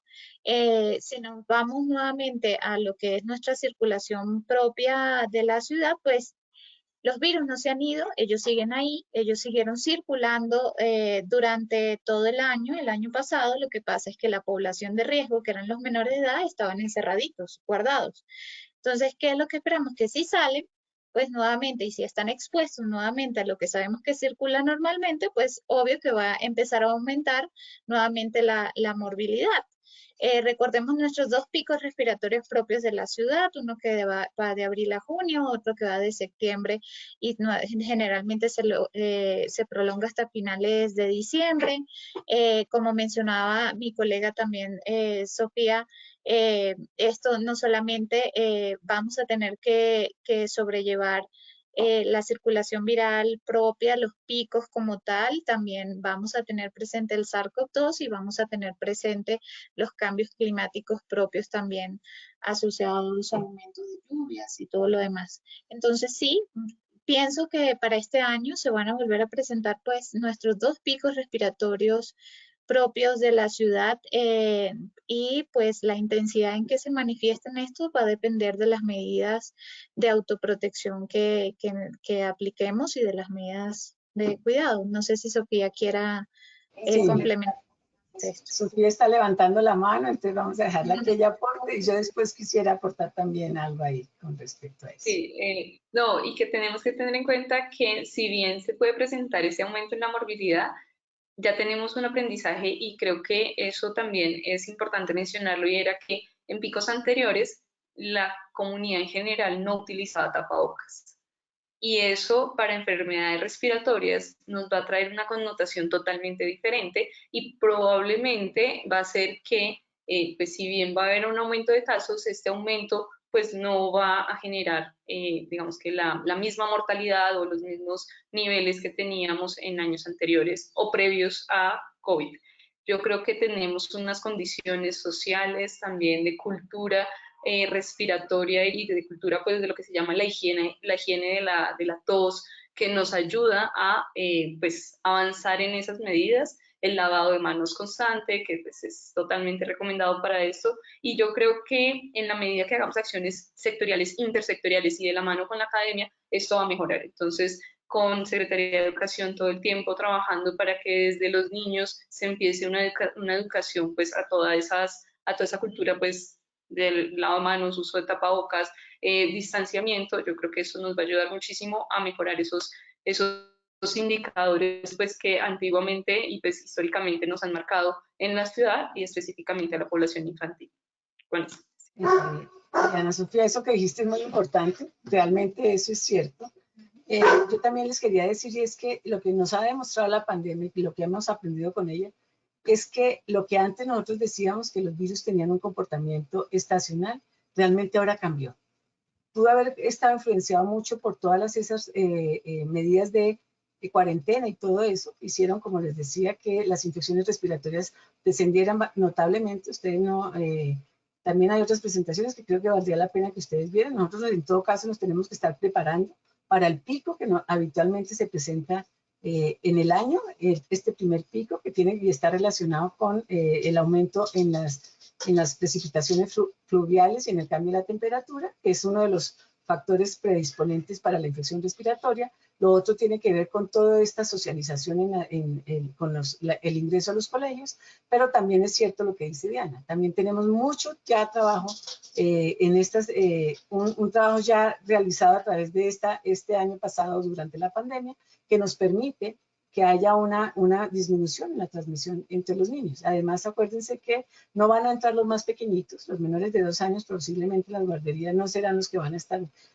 Si nos vamos nuevamente a lo que es nuestra circulación propia de la ciudad, pues los virus no se han ido, ellos siguen ahí, ellos siguieron circulando durante todo el año pasado. Lo que pasa es que la población de riesgo, que eran los menores de edad, estaban encerraditos, guardados. Entonces, ¿qué es lo que esperamos? Que si salen, pues nuevamente, y si están expuestos nuevamente a lo que sabemos que circula normalmente, pues obvio que va a empezar a aumentar nuevamente la morbilidad. Recordemos nuestros dos picos respiratorios propios de la ciudad, uno que va de abril a junio, otro que va de septiembre y generalmente se prolonga hasta finales de diciembre. Como mencionaba mi colega también, Sofía, esto no solamente vamos a tener que sobrellevar la circulación viral propia, los picos como tal, también vamos a tener presente el SARS-CoV-2 y vamos a tener presente los cambios climáticos propios también asociados a aumentos de lluvias y todo lo demás. Entonces sí, pienso que para este año se van a volver a presentar pues nuestros dos picos respiratorios propios de la ciudad y pues la intensidad en que se manifiesten estos va a depender de las medidas de autoprotección que apliquemos y de las medidas de cuidado. No sé si Sofía quiera Sí, complementar esto. Sofía está levantando la mano, entonces vamos a dejarla que ella aporte y yo después quisiera aportar también algo ahí con respecto a eso. Sí, no, y que tenemos que tener en cuenta que si bien se puede presentar ese aumento en la morbilidad, ya tenemos un aprendizaje y creo que eso también es importante mencionarlo, y era que en picos anteriores la comunidad en general no utilizaba tapabocas. Y eso para enfermedades respiratorias nos va a traer una connotación totalmente diferente y probablemente va a hacer que, pues si bien va a haber un aumento de casos, este aumento pues no va a generar, digamos que la misma mortalidad o los mismos niveles que teníamos en años anteriores o previos a COVID. Yo creo que tenemos unas condiciones sociales, también de cultura respiratoria y de cultura pues de lo que se llama la higiene de la tos, que nos ayuda a pues avanzar en esas medidas. El lavado de manos constante, que pues, es totalmente recomendado para esto, y yo creo que en la medida que hagamos acciones sectoriales, intersectoriales y de la mano con la academia, esto va a mejorar. Entonces, con Secretaría de Educación todo el tiempo trabajando para que desde los niños se empiece una educación pues a toda esa cultura pues del lavado de manos, uso de tapabocas, distanciamiento. Yo creo que eso nos va a ayudar muchísimo a mejorar esos indicadores pues que antiguamente y pues históricamente nos han marcado en la ciudad y específicamente a la población infantil. Bueno. Ana Sofía, eso que dijiste es muy importante, realmente eso es cierto. Yo también les quería decir, y es que lo que nos ha demostrado la pandemia y lo que hemos aprendido con ella, es que lo que antes nosotros decíamos que los virus tenían un comportamiento estacional, realmente ahora cambió. Pudo haber estado influenciado mucho por todas esas medidas de cuarentena y todo eso, hicieron, como les decía, que las infecciones respiratorias descendieran notablemente. Ustedes no... también hay otras presentaciones que creo que valdría la pena que ustedes vieran. Nosotros en todo caso nos tenemos que estar preparando para el pico que habitualmente se presenta en el año, este primer pico que tiene y está relacionado con el aumento en las precipitaciones fluviales y en el cambio de la temperatura, que es uno de los factores predisponentes para la infección respiratoria. Lo otro tiene que ver con toda esta socialización con el ingreso a los colegios, pero también es cierto lo que dice Diana. También tenemos mucho ya trabajo en un trabajo ya realizado a través de este año pasado durante la pandemia, que nos permite que haya una disminución en la transmisión entre los niños. Además, acuérdense que no van a entrar los más pequeñitos, los menores de 2 años, posiblemente las guarderías no serán los que van a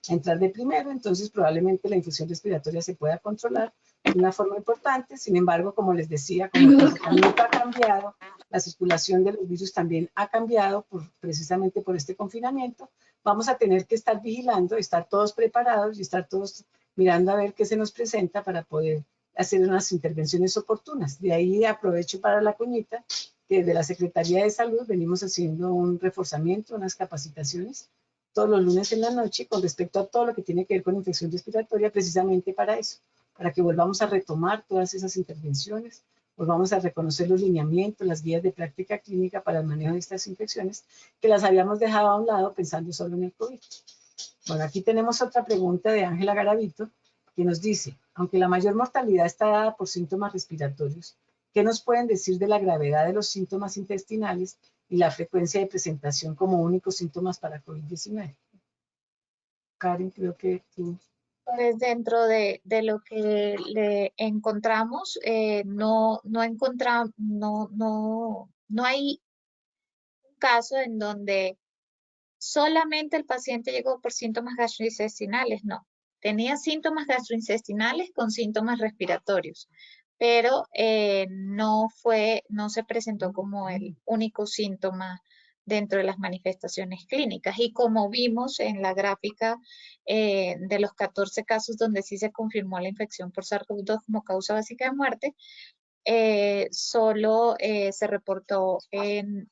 entrar de primero, entonces probablemente la infección respiratoria se pueda controlar de una forma importante. Sin embargo, como les decía, como el comportamiento ha cambiado, la circulación de los virus también ha cambiado precisamente por este confinamiento, vamos a tener que estar vigilando, estar todos preparados y estar todos mirando a ver qué se nos presenta para poder hacer unas intervenciones oportunas. De ahí aprovecho para la cuñita que de la Secretaría de Salud venimos haciendo un reforzamiento, unas capacitaciones todos los lunes en la noche con respecto a todo lo que tiene que ver con infección respiratoria, precisamente para eso, para que volvamos a retomar todas esas intervenciones, volvamos a reconocer los lineamientos, las guías de práctica clínica para el manejo de estas infecciones, que las habíamos dejado a un lado pensando solo en el COVID. Bueno, aquí tenemos otra pregunta de Ángela Garavito, que nos dice, aunque la mayor mortalidad está dada por síntomas respiratorios, ¿qué nos pueden decir de la gravedad de los síntomas intestinales y la frecuencia de presentación como únicos síntomas para COVID-19? Karen, creo que tú... Pues dentro de lo que le encontramos, no hay un caso en donde solamente el paciente llegó por síntomas gastrointestinales, no. Tenía síntomas gastrointestinales con síntomas respiratorios, pero no se presentó como el único síntoma dentro de las manifestaciones clínicas. Y como vimos en la gráfica de los 14 casos donde sí se confirmó la infección por SARS-CoV-2 como causa básica de muerte, solo se reportó en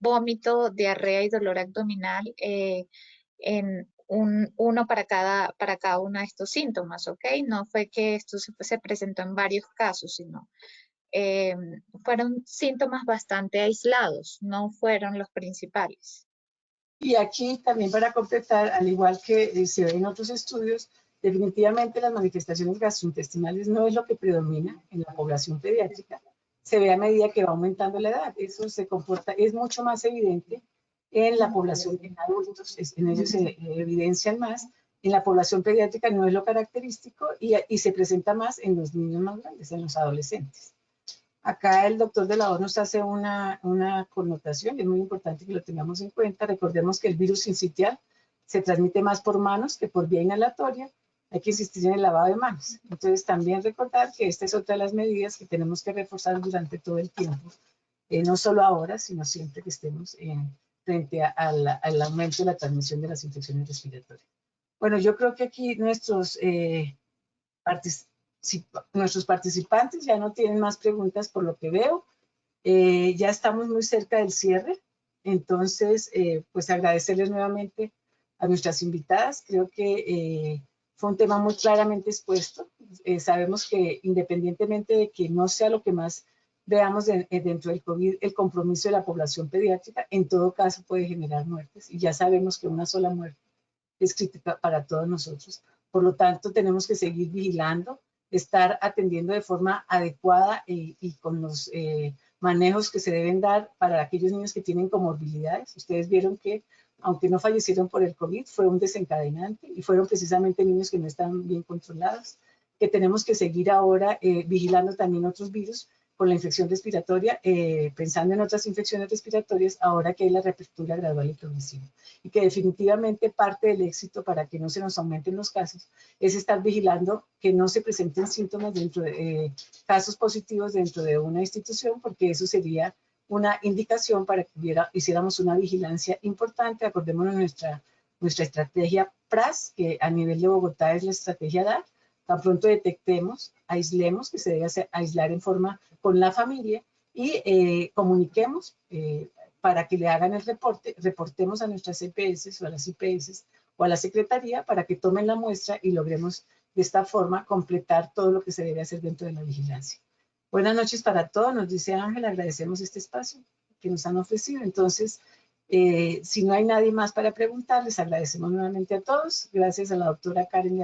vómito, diarrea y dolor abdominal en uno para cada uno de estos síntomas, ¿ok? No fue que esto se presentó en varios casos, sino fueron síntomas bastante aislados, no fueron los principales. Y aquí también para completar, al igual que se ve en otros estudios, definitivamente las manifestaciones gastrointestinales no es lo que predomina en la población pediátrica. Se ve a medida que va aumentando la edad. Eso se comporta, es mucho más evidente en la población en adultos, en ellos se evidencian más. En la población pediátrica no es lo característico y se presenta más en los niños más grandes, en los adolescentes. Acá el doctor de la ONU nos hace una connotación, es muy importante que lo tengamos en cuenta. Recordemos que el virus sincitial se transmite más por manos que por vía inhalatoria. Hay que insistir en el lavado de manos. Entonces también recordar que esta es otra de las medidas que tenemos que reforzar durante todo el tiempo. No solo ahora, sino siempre que estemos frente al aumento de la transmisión de las infecciones respiratorias. Bueno, yo creo que aquí nuestros participantes ya no tienen más preguntas por lo que veo. Ya estamos muy cerca del cierre. Entonces, pues agradecerles nuevamente a nuestras invitadas. Creo que fue un tema muy claramente expuesto. Sabemos que independientemente de que no sea lo que más veamos dentro del COVID, el compromiso de la población pediátrica en todo caso puede generar muertes. Y ya sabemos que una sola muerte es crítica para todos nosotros. Por lo tanto, tenemos que seguir vigilando, estar atendiendo de forma adecuada y con los manejos que se deben dar para aquellos niños que tienen comorbilidades. Ustedes vieron que, aunque no fallecieron por el COVID, fue un desencadenante y fueron precisamente niños que no estaban bien controlados, que tenemos que seguir ahora vigilando también otros virus con la infección respiratoria, pensando en otras infecciones respiratorias, ahora que hay la reapertura gradual y progresiva. Y que definitivamente parte del éxito para que no se nos aumenten los casos es estar vigilando que no se presenten síntomas dentro de casos positivos dentro de una institución, porque eso sería una indicación para que hiciéramos una vigilancia importante. Acordémonos nuestra estrategia PRAS, que a nivel de Bogotá es la estrategia DAR. Tan pronto detectemos, aislemos, que se debe aislar en forma con la familia y comuniquemos para que le hagan el reporte, reportemos a nuestras EPS o a las IPS o a la Secretaría para que tomen la muestra y logremos de esta forma completar todo lo que se debe hacer dentro de la vigilancia. Buenas noches para todos, nos dice Ángela, agradecemos este espacio que nos han ofrecido. Entonces, si no hay nadie más para preguntar, les agradecemos nuevamente a todos. Gracias a la doctora Karen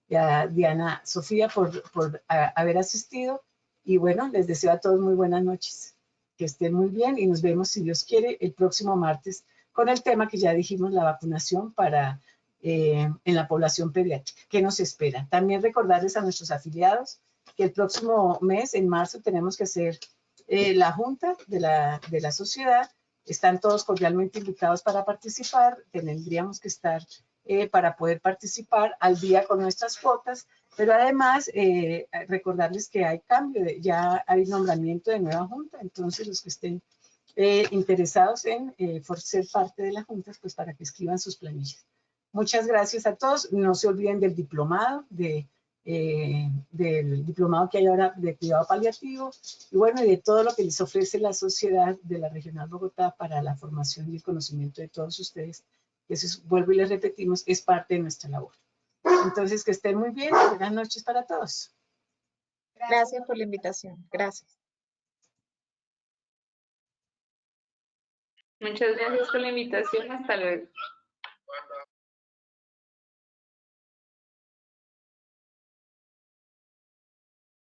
y a Diana Sofía por haber asistido. Y bueno, les deseo a todos muy buenas noches. Que estén muy bien y nos vemos, si Dios quiere, el próximo martes con el tema que ya dijimos, la vacunación en la población pediátrica. ¿Qué nos espera? También recordarles a nuestros afiliados que el próximo mes, en marzo, tenemos que hacer la junta de la sociedad. Están todos cordialmente invitados para participar. Tendríamos que estar para poder participar al día con nuestras cuotas, pero además recordarles que hay cambio, ya hay nombramiento de nueva junta, entonces los que estén interesados en ser parte de la junta, pues para que escriban sus planillas. Muchas gracias a todos. No se olviden del diplomado, del diplomado que hay ahora de cuidado paliativo y bueno, y de todo lo que les ofrece la sociedad de la Regional Bogotá para la formación y el conocimiento de todos ustedes. Eso, vuelvo y les repetimos, es parte de nuestra labor. Entonces, que estén muy bien. Buenas noches para todos. Gracias por la invitación. Gracias. Muchas gracias por la invitación. Hasta luego.